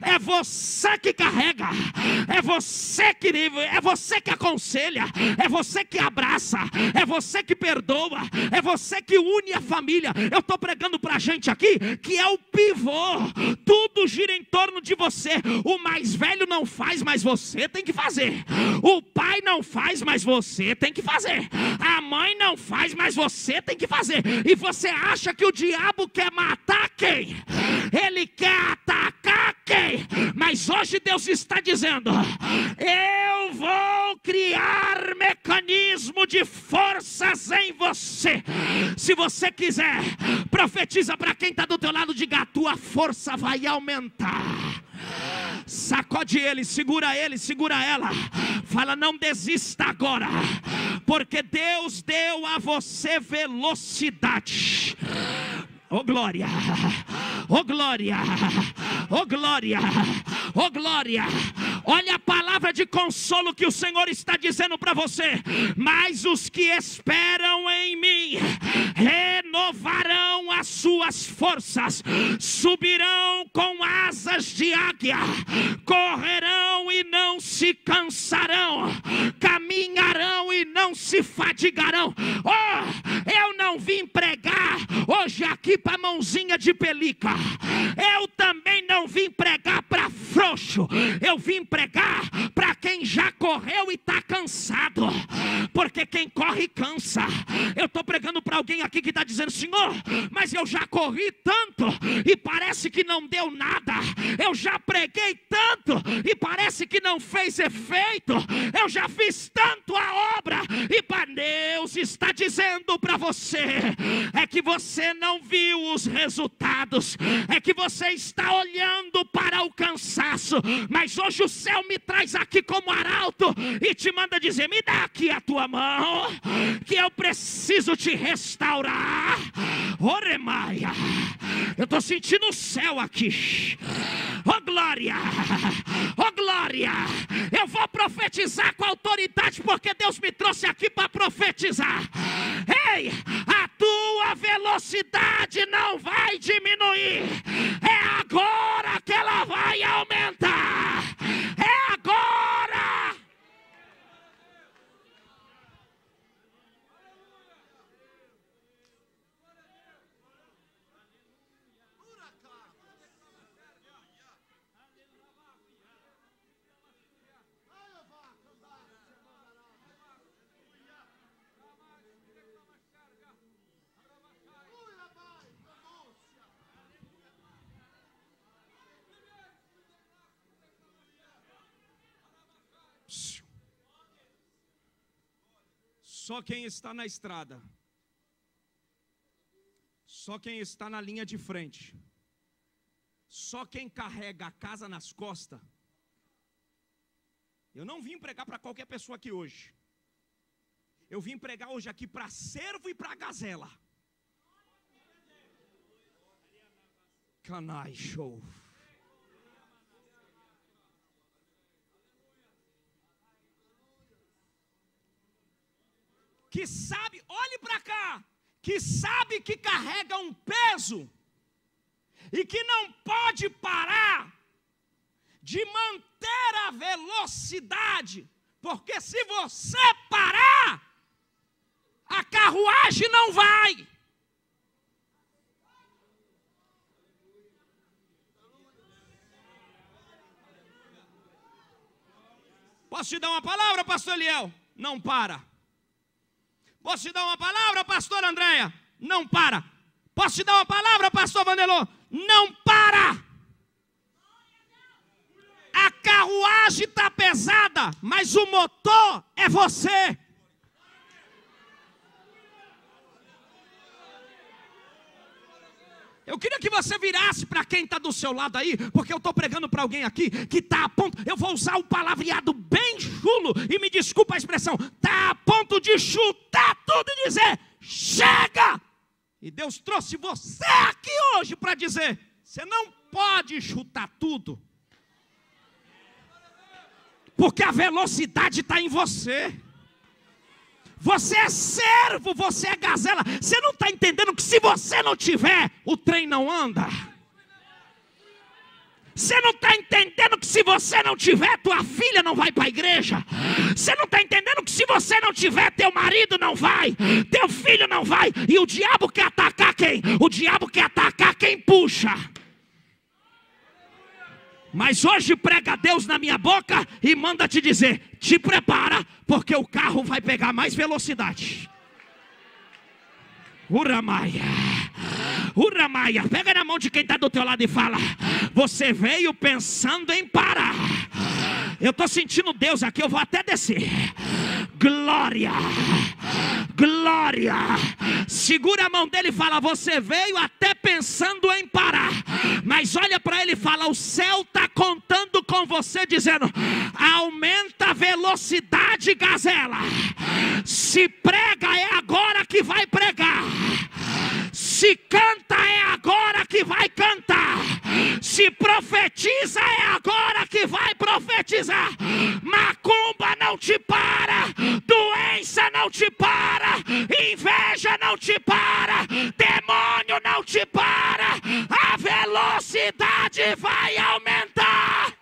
É você que carrega, é você que aconselha, é você que abraça, é você que perdoa, é você que une a família. Eu estou pregando para a gente aqui que é o pivô. Tudo gira em torno de você. O mais velho não faz, mas você tem que fazer. O pai não faz, mas você tem que fazer. A mãe não faz, mas você tem que fazer. E você acha que o diabo quer matar quem? Ele quer atacar quem? Mas hoje Deus está dizendo: eu vou criar mecanismo de forças em você. Se você quiser, profetiza para quem está do teu lado, diga: a tua força vai aumentar. Sacode ele, segura ela. Fala: não desista agora, porque Deus deu a você velocidade. Oh glória, oh glória, oh glória, oh glória. Olha a palavra de consolo que o Senhor está dizendo para você: mas os que esperam em mim renovarão as suas forças, subirão com asas de águia, correrão e não se cansarão, caminharão e não se fadigarão. Oh, eu não vim pregar hoje aqui para mãozinha de pelica. Eu também não vim pregar para frouxo. Eu vim pregar para quem já correu e está cansado, porque quem corre cansa. Eu estou pregando para alguém aqui que está dizendo: Senhor, mas eu já corri tanto e parece que não deu nada. Eu já preguei tanto e parece que não fez efeito. Eu já fiz tanto a obra e Deus está dizendo para você: é que você não viu os resultados, é que você está olhando para o cansaço. Mas hoje o céu me traz aqui como arauto e te manda dizer: me dá aqui a tua mão, que eu preciso te restaurar. Oremaia, eu estou sentindo o céu aqui. Oh glória, oh glória. Eu vou profetizar com autoridade, porque Deus me trouxe aqui para profetizar. Ei, a tua velocidade não vai diminuir, é agora que ela vai aumentar. É agora. Só quem está na estrada, só quem está na linha de frente, só quem carrega a casa nas costas. Eu não vim pregar para qualquer pessoa aqui hoje. Eu vim pregar hoje aqui para servo e para gazela. Canai show. Que sabe, olhe para cá, que sabe que carrega um peso e que não pode parar de manter a velocidade, porque se você parar, a carruagem não vai. Posso te dar uma palavra, pastor Eliel? Não para. Posso te dar uma palavra, pastor Andréia? Não para. Posso te dar uma palavra, pastor Vandelô? Não para. A carruagem está pesada, mas o motor é você. Eu queria que você virasse para quem está do seu lado aí, porque eu estou pregando para alguém aqui que está a ponto, eu vou usar o palavreado bem chulo, e me desculpa a expressão, está a ponto de chutar tudo e dizer, chega! E Deus trouxe você aqui hoje para dizer, você não pode chutar tudo, porque a velocidade está em você. Você é servo, você é gazela. Você não está entendendo que se você não tiver, o trem não anda. Você não está entendendo que se você não tiver, tua filha não vai para a igreja. Você não está entendendo que se você não tiver, teu marido não vai, teu filho não vai. E o diabo quer atacar quem? O diabo quer atacar quem puxa. Mas hoje prega Deus na minha boca e manda te dizer, te prepara, porque o carro vai pegar mais velocidade. Uramaia, Uramaia, pega na mão de quem está do teu lado e fala, você veio pensando em parar. Eu estou sentindo Deus aqui, eu vou até descer. Glória, glória. Segura a mão dele e fala, você veio até pensando em parar. Mas olha para ele e fala, o céu está contando com você, dizendo, aumenta a velocidade, gazela. Se prega é agora que vai pregar. Se canta é agora que vai cantar. Se profetiza é agora que vai profetizar. Macumba não te para, doença não te para, inveja não te para, demônio não te para. A velocidade vai aumentar.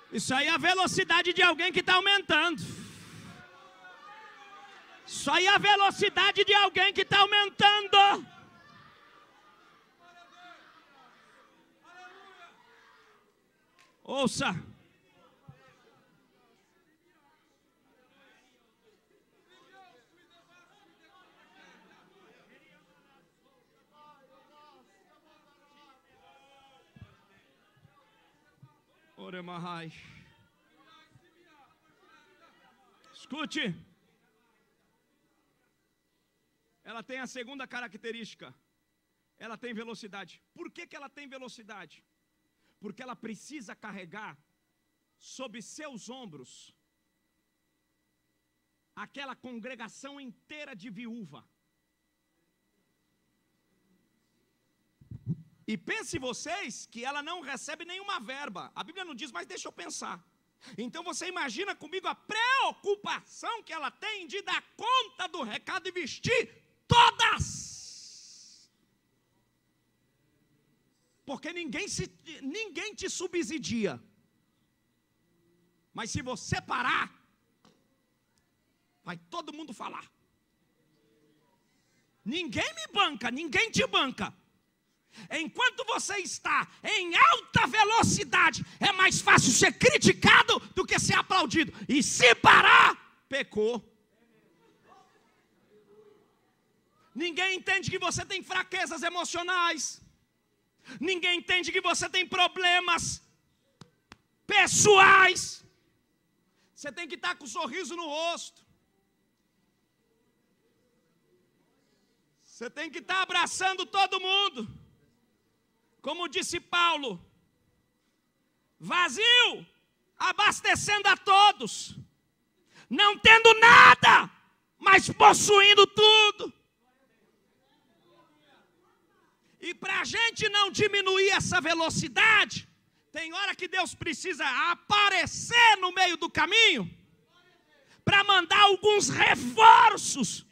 Isso aí é a velocidade de alguém que está aumentando. Isso aí é a velocidade de alguém que está aumentando. Ouça. Escute. Ela tem a segunda característica. Ela tem velocidade. Por que ela tem velocidade? Porque ela precisa carregar sob seus ombros aquela congregação inteira de viúva. E pense vocês que ela não recebe nenhuma verba. A Bíblia não diz, mas deixa eu pensar. Então você imagina comigo a preocupação que ela tem de dar conta do recado e vestir todas. Porque ninguém te subsidia. Mas se você parar, vai todo mundo falar. Ninguém me banca, ninguém te banca. Enquanto você está em alta velocidade, é mais fácil ser criticado do que ser aplaudido. E se parar, pecou. Ninguém entende que você tem fraquezas emocionais. Ninguém entende que você tem problemas pessoais. Você tem que estar com um sorriso no rosto. Você tem que estar abraçando todo mundo. Como disse Paulo, vazio, abastecendo a todos, não tendo nada, mas possuindo tudo. E para a gente não diminuir essa velocidade, tem hora que Deus precisa aparecer no meio do caminho, para mandar alguns reforços.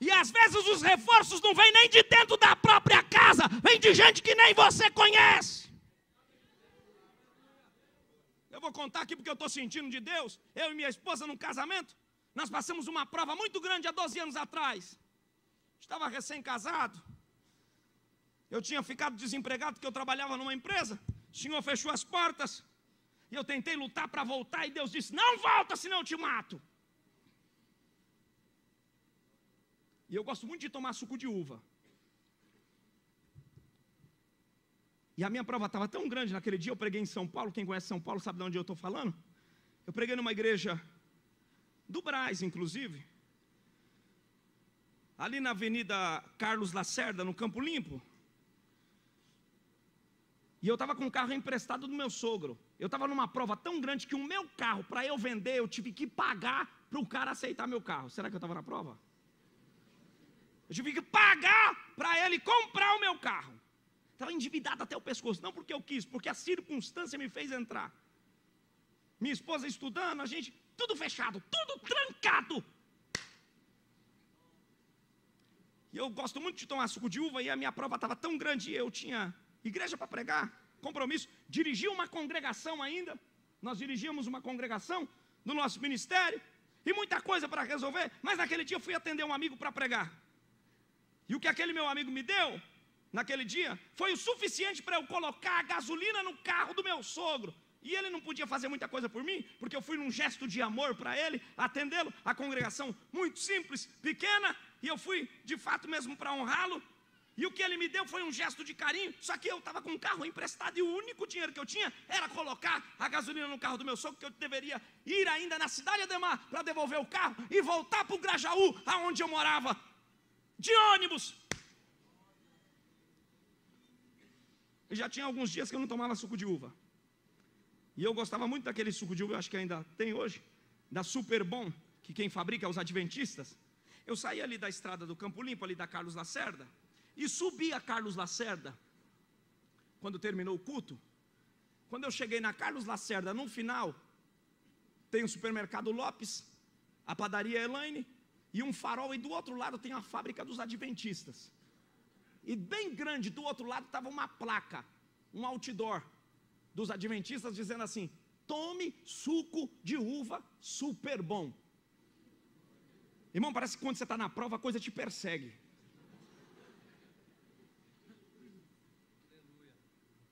E às vezes os reforços não vêm nem de dentro da própria casa, vem de gente que nem você conhece. Eu Eu vou contar aqui porque eu estou sentindo de Deus. Eu e minha esposa num casamento, nós passamos uma prova muito grande há 12 anos atrás. Estava recém-casado. Eu tinha ficado desempregado porque eu trabalhava numa empresa. O Senhor fechou as portas. E eu tentei lutar para voltar e Deus disse, não volta senão eu te mato. E eu gosto muito de tomar suco de uva. E a minha prova estava tão grande, naquele dia eu preguei em São Paulo, quem conhece São Paulo sabe de onde eu estou falando. Eu preguei numa igreja do Brás, inclusive, ali na Avenida Carlos Lacerda, no Campo Limpo. E eu estava com um carro emprestado do meu sogro. Eu estava numa prova tão grande que o meu carro, para eu vender, eu tive que pagar para o cara aceitar meu carro. Será que eu estava na prova? Eu tive que pagar para ele comprar o meu carro. Estava endividado até o pescoço, não porque eu quis, porque a circunstância me fez entrar. Minha esposa estudando, a gente, tudo fechado, tudo trancado. E eu gosto muito de tomar suco de uva, e a minha prova estava tão grande, eu tinha igreja para pregar, compromisso, dirigi uma congregação ainda, nós dirigíamos uma congregação do nosso ministério, e muita coisa para resolver, mas naquele dia eu fui atender um amigo para pregar. E o que aquele meu amigo me deu, naquele dia, foi o suficiente para eu colocar a gasolina no carro do meu sogro. E ele não podia fazer muita coisa por mim, porque eu fui num gesto de amor para ele, atendê-lo, a congregação muito simples, pequena, e eu fui de fato mesmo para honrá-lo. E o que ele me deu foi um gesto de carinho, só que eu estava com um carro emprestado e o único dinheiro que eu tinha era colocar a gasolina no carro do meu sogro, que eu deveria ir ainda na cidade de Ademar para devolver o carro e voltar para o Grajaú, aonde eu morava, de ônibus. E já tinha alguns dias que eu não tomava suco de uva. E eu gostava muito daquele suco de uva, eu acho que ainda tem hoje, da Super Bom, que quem fabrica é os adventistas. Eu saí ali da estrada do Campo Limpo, ali da Carlos Lacerda, e subi a Carlos Lacerda, quando terminou o culto. Quando eu cheguei na Carlos Lacerda, no final, tem o supermercado Lopes, a padaria Elaine, e um farol, e do outro lado tem a fábrica dos adventistas. E bem grande, do outro lado estava uma placa, um outdoor dos adventistas dizendo assim, tome suco de uva super bom. Irmão, parece que quando você está na prova a coisa te persegue.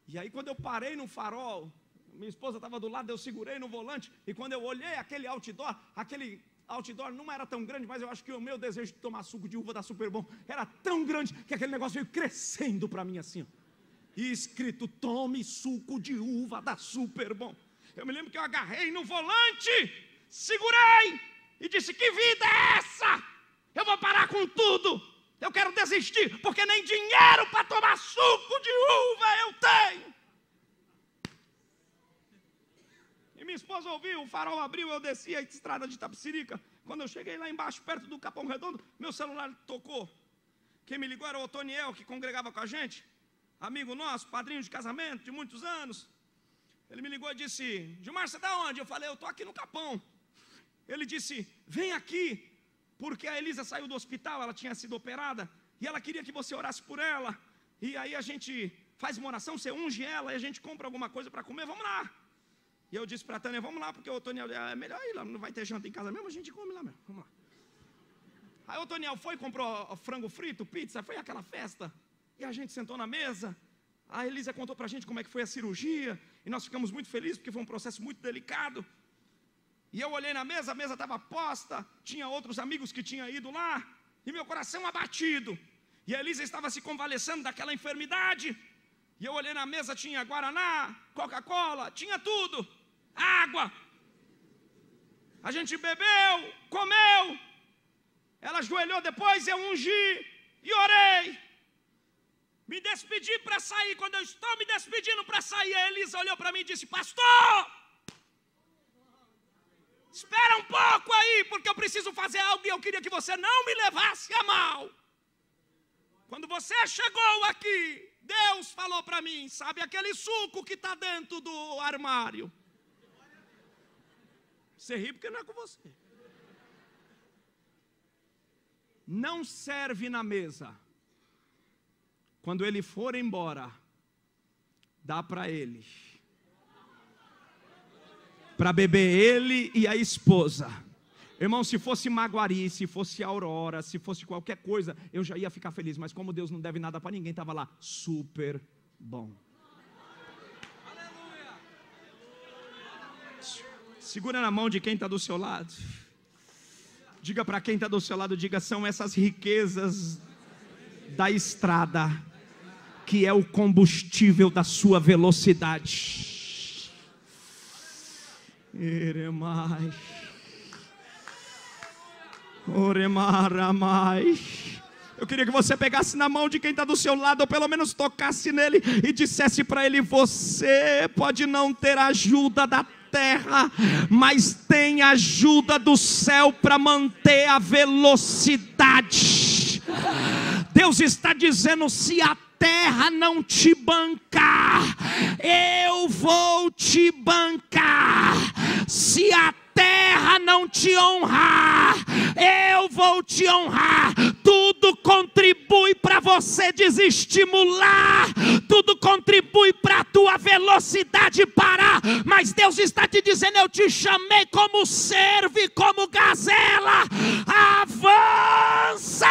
E aí quando eu parei no farol, minha esposa estava do lado, eu segurei no volante, e quando eu olhei aquele outdoor não era tão grande, mas eu acho que o meu desejo de tomar suco de uva da Super Bom era tão grande, que aquele negócio veio crescendo para mim assim, ó. E escrito, tome suco de uva da Super Bom. Eu me lembro que eu agarrei no volante, segurei, e disse, que vida é essa? Eu vou parar com tudo, eu quero desistir, porque nem dinheiro para tomar suco de uva eu tenho. E minha esposa ouviu, o farol abriu, eu desci a estrada de Itapecerica. Quando eu cheguei lá embaixo, perto do Capão Redondo, meu celular tocou. Quem me ligou era o Otoniel, que congregava com a gente, amigo nosso, padrinho de casamento de muitos anos. Ele me ligou e disse, Gilmar, você está onde? Eu falei, eu estou aqui no Capão. Ele disse, vem aqui, porque a Elisa saiu do hospital, ela tinha sido operada, e ela queria que você orasse por ela, e aí a gente faz uma oração, você unge ela, e a gente compra alguma coisa para comer, vamos lá. E eu disse para a Tânia, vamos lá, porque o Otoniel, é melhor ir lá, não vai ter janta em casa mesmo, a gente come lá mesmo, vamos lá. Aí o Otoniel foi, comprou frango frito, pizza, foi aquela festa, e a gente sentou na mesa. A Elisa contou para a gente como é que foi a cirurgia, e nós ficamos muito felizes, porque foi um processo muito delicado. E eu olhei na mesa, a mesa estava posta, tinha outros amigos que tinham ido lá, e meu coração abatido. E a Elisa estava se convalescendo daquela enfermidade, e eu olhei na mesa, tinha Guaraná, Coca-Cola, tinha tudo, água. A gente bebeu, comeu, ela ajoelhou depois, eu ungi e orei. Me despedi para sair, quando eu estou me despedindo para sair, a Elisa olhou para mim e disse, pastor, espera um pouco aí, porque eu preciso fazer algo e eu queria que você não me levasse a mal. Quando você chegou aqui, Deus falou para mim, sabe aquele suco que está dentro do armário? Você ri porque não é com você. Não serve na mesa. Quando ele for embora, dá para ele. para beber ele e a esposa. Irmão, se fosse Maguari, se fosse Aurora, se fosse qualquer coisa, eu já ia ficar feliz. Mas como Deus não deve nada para ninguém, estava lá, super bom. Segura na mão de quem está do seu lado. Diga para quem está do seu lado, diga, são essas riquezas da estrada, que é o combustível da sua velocidade. Eremai. Eu queria que você pegasse na mão de quem está do seu lado, ou pelo menos tocasse nele e dissesse para ele: você pode não ter ajuda da terra, mas tem ajuda do céu para manter a velocidade. Deus está dizendo: se a terra não te bancar, eu vou te bancar. Se a terra não te honrar, eu vou te honrar. Tudo contribui para você desestimular, tudo contribui para a tua velocidade parar. Mas Deus está te dizendo: eu te chamei como servo e como gazela. Avança!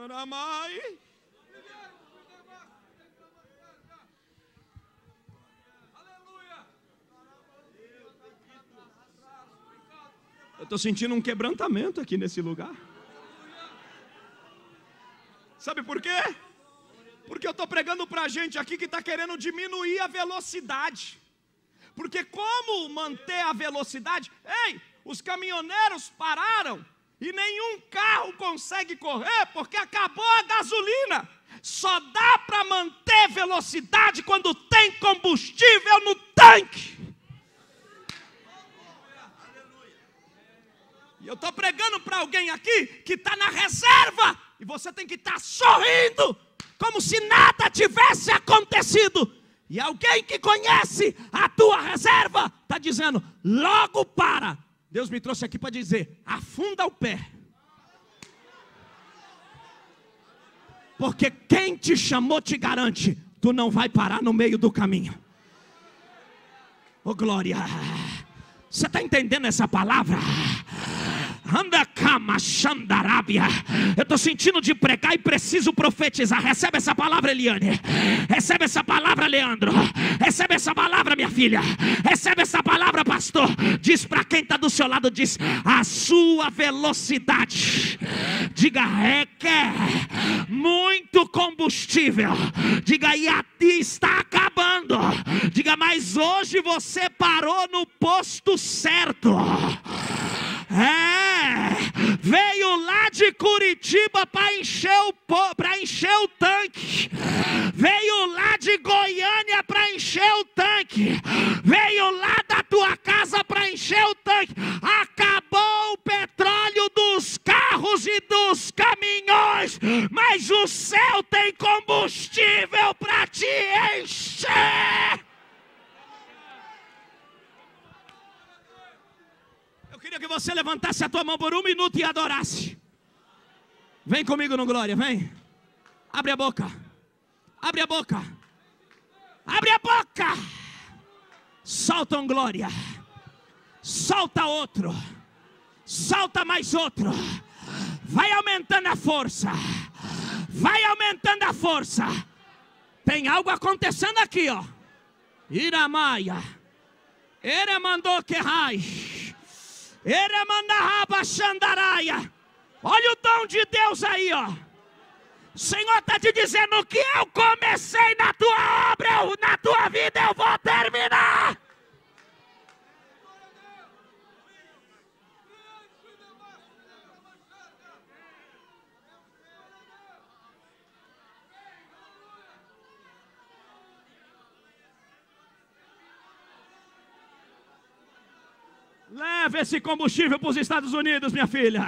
Aramai. Eu estou sentindo um quebrantamento aqui nesse lugar. Sabe por quê? Porque eu estou pregando para gente aqui que está querendo diminuir a velocidade. Porque como manter a velocidade? Ei, os caminhoneiros pararam e nenhum carro consegue correr porque acabou a gasolina. Só dá para manter velocidade quando tem combustível no tanque. E eu estou pregando para alguém aqui que está na reserva, e você tem que estar sorrindo, como se nada tivesse acontecido. E alguém que conhece a tua reserva está dizendo: logo para. Deus me trouxe aqui para dizer: afunda o pé. Porque quem te chamou te garante, tu não vai parar no meio do caminho. Oh glória! Você está entendendo essa palavra? Anda cama xandarábia. Eu estou sentindo de pregar e preciso profetizar. Recebe essa palavra, Eliane. Recebe essa palavra, Leandro. Recebe essa palavra, minha filha. Recebe essa palavra, pastor. Diz para quem está do seu lado, diz: a sua velocidade, diga, requer muito combustível. Diga, e a ti está acabando. Diga, mas hoje você parou no posto certo. Veio lá de Curitiba para encher o tanque. Veio lá de Goiânia para encher o tanque. Veio lá da tua casa para encher o tanque. Acabou o petróleo dos carros e dos caminhões, mas o céu tem combustível para te encher. Eu queria que você levantasse a tua mão por 1 minuto e adorasse. Vem comigo no glória, vem. Abre a boca. Abre a boca. Abre a boca. Solta um glória. Solta outro. Solta mais outro. Vai aumentando a força. Vai aumentando a força. Tem algo acontecendo aqui, ó. Iramaia. Ele mandou que rai. Olha o dom de Deus aí, ó. O Senhor está te dizendo: que eu comecei na tua obra, na tua vida eu vou terminar. Leva esse combustível para os Estados Unidos, minha filha.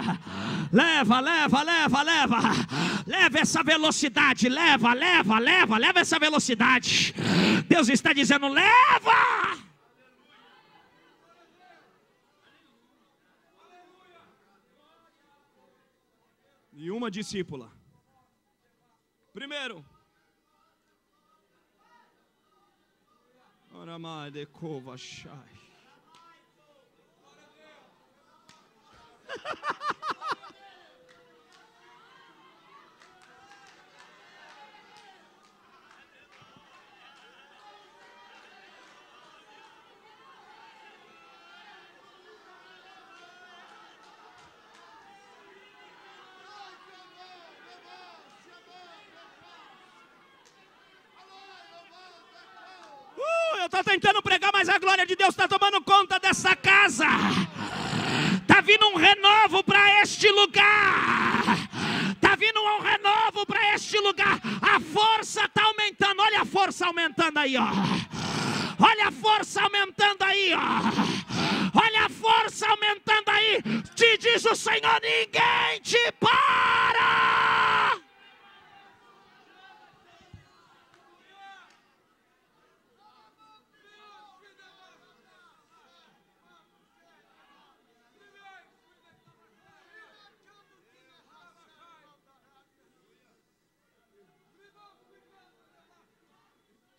Leva, leva, leva, leva. Leva essa velocidade, leva, leva, leva, leva essa velocidade. Deus está dizendo: leva. E uma discípula Primeiro, eu estou tentando pregar, mas a glória de Deus está tomando conta dessa casa. Está vindo um renovo para este lugar. Está vindo um renovo para este lugar. A força está aumentando. Olha a força aumentando aí, ó. Olha a força aumentando aí, ó. Olha a força aumentando aí. Te diz o Senhor, ninguém te para.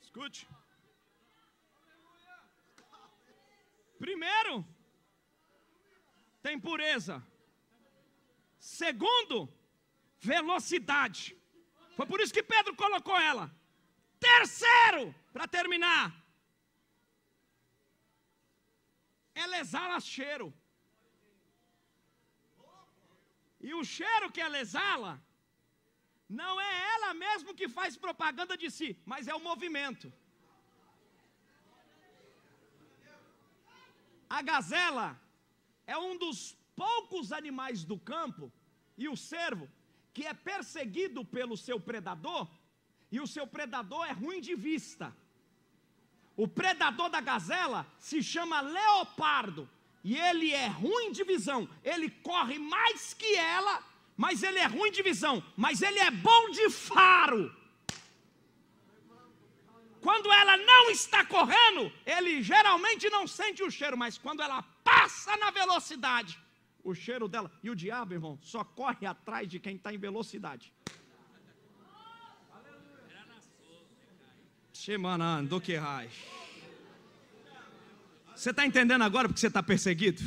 Escute. Primeiro, tem pureza. Segundo, velocidade. Foi por isso que Pedro colocou ela. Terceiro, para terminar, ela exala cheiro. E o cheiro que ela exala não é ela mesmo que faz propaganda de si, mas é o movimento. A gazela é um dos poucos animais do campo, e o cervo, que é perseguido pelo seu predador, e o seu predador é ruim de vista. O predador da gazela se chama leopardo, e ele é ruim de visão. Ele corre mais que ela, mas ele é ruim de visão, mas ele é bom de faro. Quando ela não está correndo, ele geralmente não sente o cheiro, mas quando ela passa na velocidade, o cheiro dela, e o diabo, irmão, só corre atrás de quem está em velocidade. Você está entendendo agora porque você está perseguido?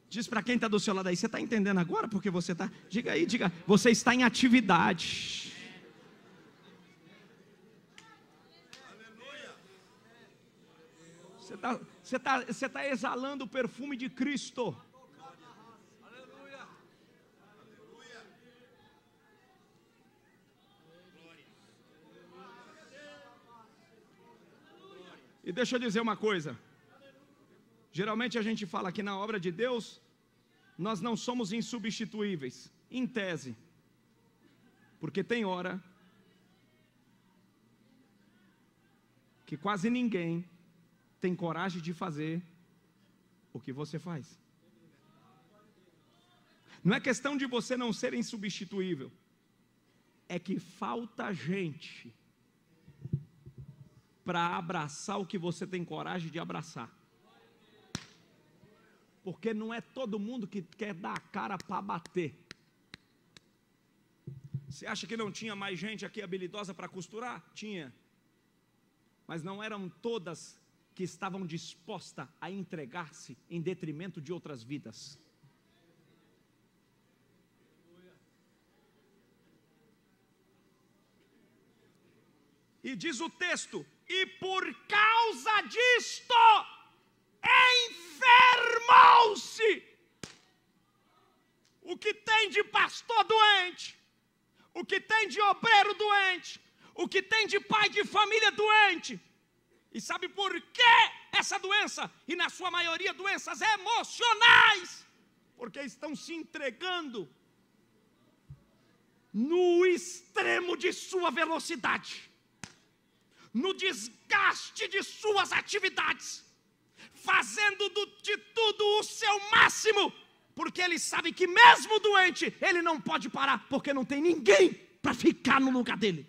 Diz para quem está do seu lado aí, você está entendendo agora porque você está? Diga aí, diga, você está em atividade. Você está exalando o perfume de Cristo. E deixa eu dizer uma coisa. Geralmente a gente fala que na obra de Deus, nós não somos insubstituíveis, em tese. Porque tem hora que quase ninguém tem coragem de fazer o que você faz. Não é questão de você não ser insubstituível, é que falta gente para abraçar o que você tem coragem de abraçar. Porque não é todo mundo que quer dar a cara para bater. Você acha que não tinha mais gente aqui habilidosa para costurar? Tinha. Mas não eram todas que estavam dispostas a entregar-se em detrimento de outras vidas. E diz o texto, e por causa disto, enfermou-se. O que tem de pastor doente, o que tem de obreiro doente, o que tem de pai de família doente. E sabe por que essa doença? E na sua maioria doenças emocionais, porque estão se entregando no extremo de sua velocidade, no desgaste de suas atividades, fazendo de tudo o seu máximo, porque ele sabe que mesmo doente, ele não pode parar, porque não tem ninguém para ficar no lugar dele.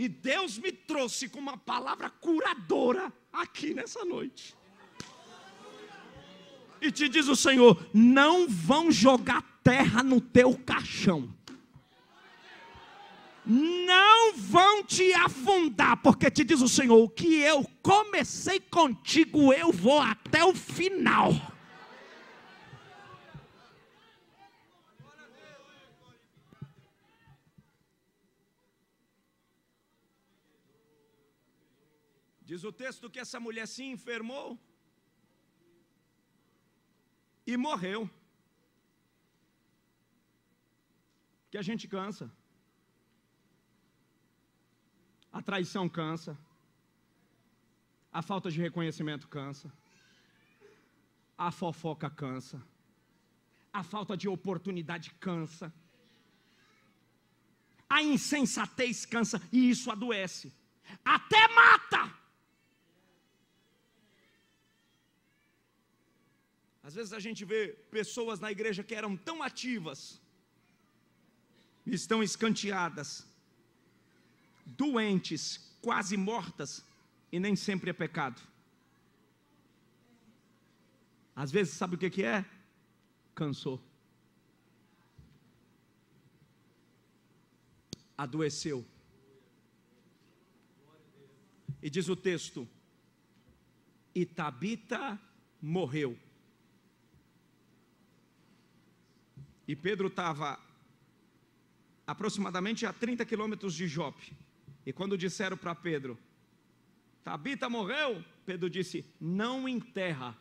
E Deus me trouxe com uma palavra curadora aqui nessa noite. E te diz o Senhor, não vão jogar terra no teu caixão. Não vão te afundar, porque te diz o Senhor: o que eu comecei contigo, eu vou até o final. Diz o texto que essa mulher se enfermou e morreu. Que a gente cansa. A traição cansa. A falta de reconhecimento cansa. A fofoca cansa. A falta de oportunidade cansa. A insensatez cansa. E isso adoece. Até mata. Às vezes a gente vê pessoas na igreja que eram tão ativas, estão escanteadas, doentes, quase mortas, e nem sempre é pecado. Às vezes, sabe o que é? Cansou, adoeceu. E diz o texto: e Tabita morreu. E Pedro estava aproximadamente a 30 quilômetros de Jope. E quando disseram para Pedro: Tabita morreu, Pedro disse: não enterra.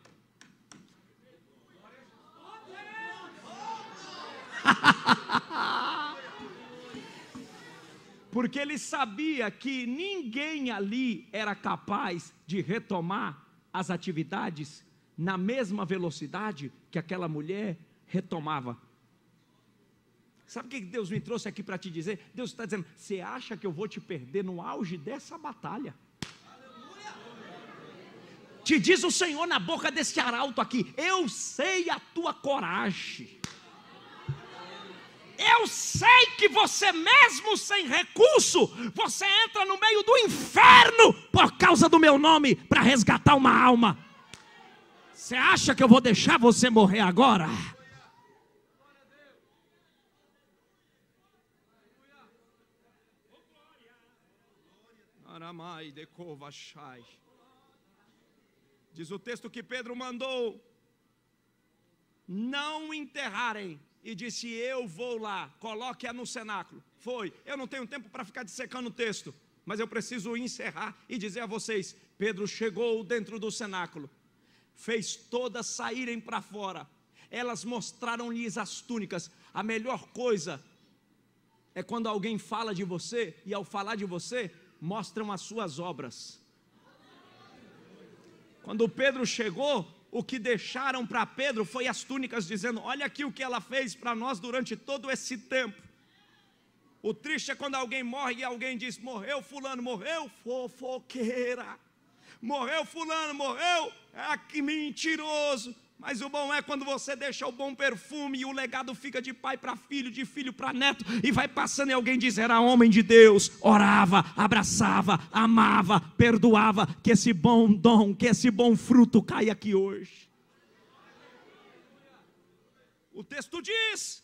Porque ele sabia que ninguém ali era capaz de retomar as atividades na mesma velocidade que aquela mulher retomava. Sabe o que Deus me trouxe aqui para te dizer? Deus está dizendo: você acha que eu vou te perder no auge dessa batalha? Te diz o Senhor na boca desse arauto aqui: eu sei a tua coragem. Eu sei que você mesmo sem recurso, você entra no meio do inferno por causa do meu nome, para resgatar uma alma. Você acha que eu vou deixar você morrer agora? Diz o texto que Pedro mandou não enterrarem e disse: eu vou lá, coloque-a no cenáculo. Foi. Eu não tenho tempo para ficar dissecando o texto, mas eu preciso encerrar e dizer a vocês: Pedro chegou dentro do cenáculo, fez todas saírem para fora, elas mostraram-lhes as túnicas. A melhor coisa é quando alguém fala de você, e ao falar de você, mostram as suas obras. Quando Pedro chegou, o que deixaram para Pedro foi as túnicas, dizendo: olha aqui o que ela fez para nós durante todo esse tempo. O triste é quando alguém morre e alguém diz: morreu fulano, morreu fofoqueira, morreu fulano, morreu, que mentiroso. Mas o bom é quando você deixa o bom perfume e o legado fica de pai para filho, de filho para neto, e vai passando e alguém diz: era homem de Deus, orava, abraçava, amava, perdoava. Que esse bom dom, que esse bom fruto caia aqui hoje. O texto diz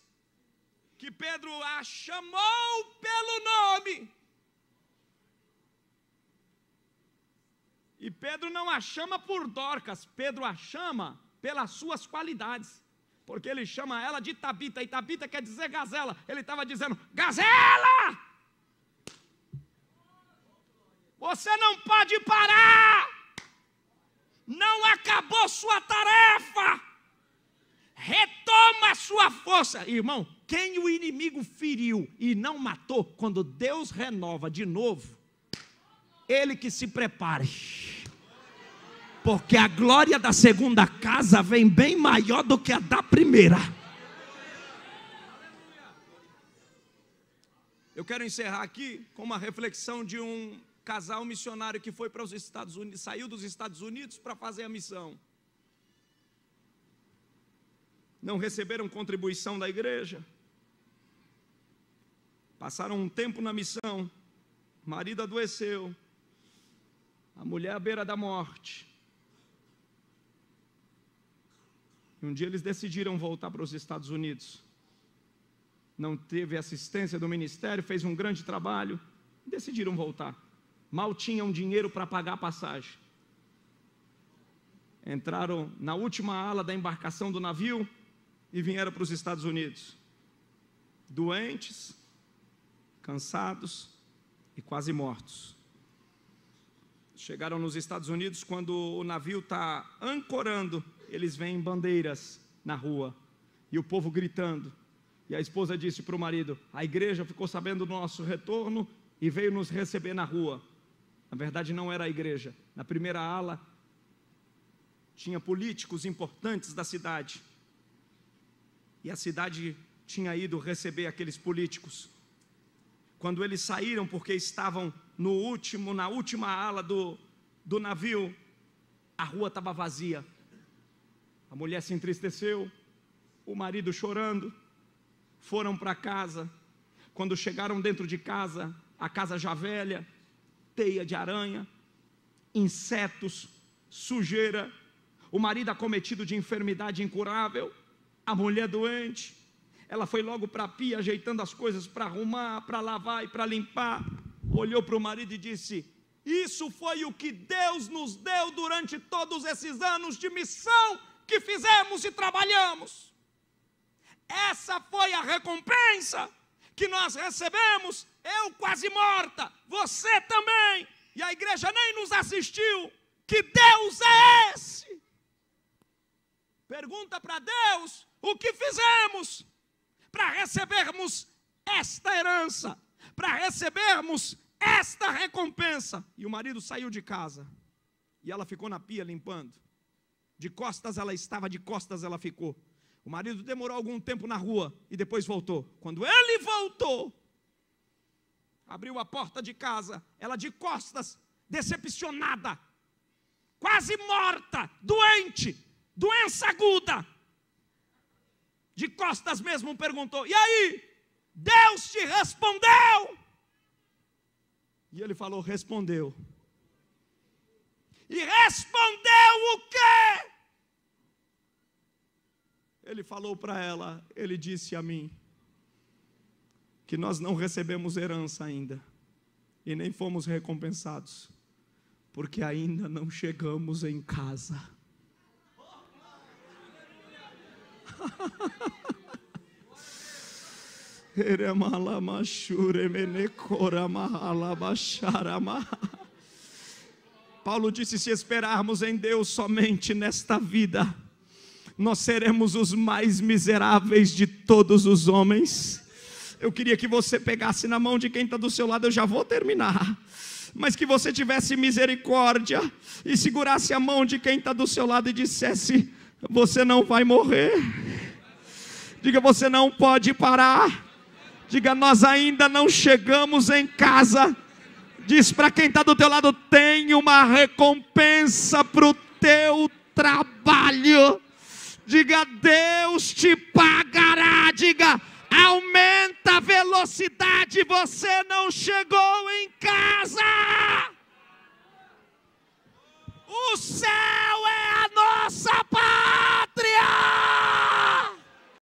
que Pedro a chamou pelo nome. E Pedro não a chama por Dorcas, Pedro a chama pelas suas qualidades, porque ele chama ela de Tabita, e Tabita quer dizer gazela. Ele estava dizendo: gazela, você não pode parar, não acabou sua tarefa, retoma a sua força. Irmão, quem o inimigo feriu e não matou, quando Deus renova de novo, ele que se prepare, porque a glória da segunda casa vem bem maior do que a da primeira. Eu quero encerrar aqui com uma reflexão de um casal missionário que foi para os Estados Unidos, saiu dos Estados Unidos para fazer a missão. Não receberam contribuição da igreja. Passaram um tempo na missão. O marido adoeceu. A mulher à beira da morte. Um dia eles decidiram voltar para os Estados Unidos. não teve assistência do ministério, fez um grande trabalho, decidiram voltar. Mal tinham dinheiro para pagar a passagem. Entraram na última ala da embarcação do navio e vieram para os Estados Unidos. Doentes, cansados e quase mortos. Chegaram nos Estados Unidos, quando o navio está ancorando, eles veem bandeiras na rua e o povo gritando. E a esposa disse para o marido: a igreja ficou sabendo do nosso retorno e veio nos receber na rua. Na verdade não era a igreja. Na primeira ala tinha políticos importantes da cidade. E a cidade tinha ido receber aqueles políticos. Quando eles saíram, porque estavam na última ala do navio, a rua estava vazia. A mulher se entristeceu, o marido chorando, foram para casa. Quando chegaram dentro de casa, a casa já velha, teia de aranha, insetos, sujeira, o marido acometido de enfermidade incurável, a mulher doente. Ela foi logo para a pia, ajeitando as coisas para arrumar, para lavar e para limpar. Olhou para o marido e disse: isso foi o que Deus nos deu durante todos esses anos de missão que fizemos e trabalhamos. Essa foi a recompensa que nós recebemos. Eu quase morta, você também, e a igreja nem nos assistiu. Que Deus é esse? Pergunta para Deus o que fizemos para recebermos esta herança, para recebermos esta recompensa. E o marido saiu de casa e ela ficou na pia limpando. De costas ela estava, de costas ela ficou. O marido demorou algum tempo na rua e depois voltou. Quando ele voltou, abriu a porta de casa, ela de costas, decepcionada, quase morta, doente, doença aguda. De costas mesmo perguntou: e aí, Deus te respondeu? E ele falou: respondeu. E respondeu o quê? Ele falou para ela, ele disse a mim, que nós não recebemos herança ainda, e nem fomos recompensados, porque ainda não chegamos em casa. Paulo disse: se esperarmos em Deus somente nesta vida, nós seremos os mais miseráveis de todos os homens. Eu queria que você pegasse na mão de quem está do seu lado, eu já vou terminar, mas que você tivesse misericórdia e segurasse a mão de quem está do seu lado e dissesse: você não vai morrer. Diga: você não pode parar. Diga: nós ainda não chegamos em casa. Diz para quem está do teu lado: tem uma recompensa para o teu trabalho. Diga: Deus te pagará. Diga: aumenta a velocidade, você não chegou em casa. O céu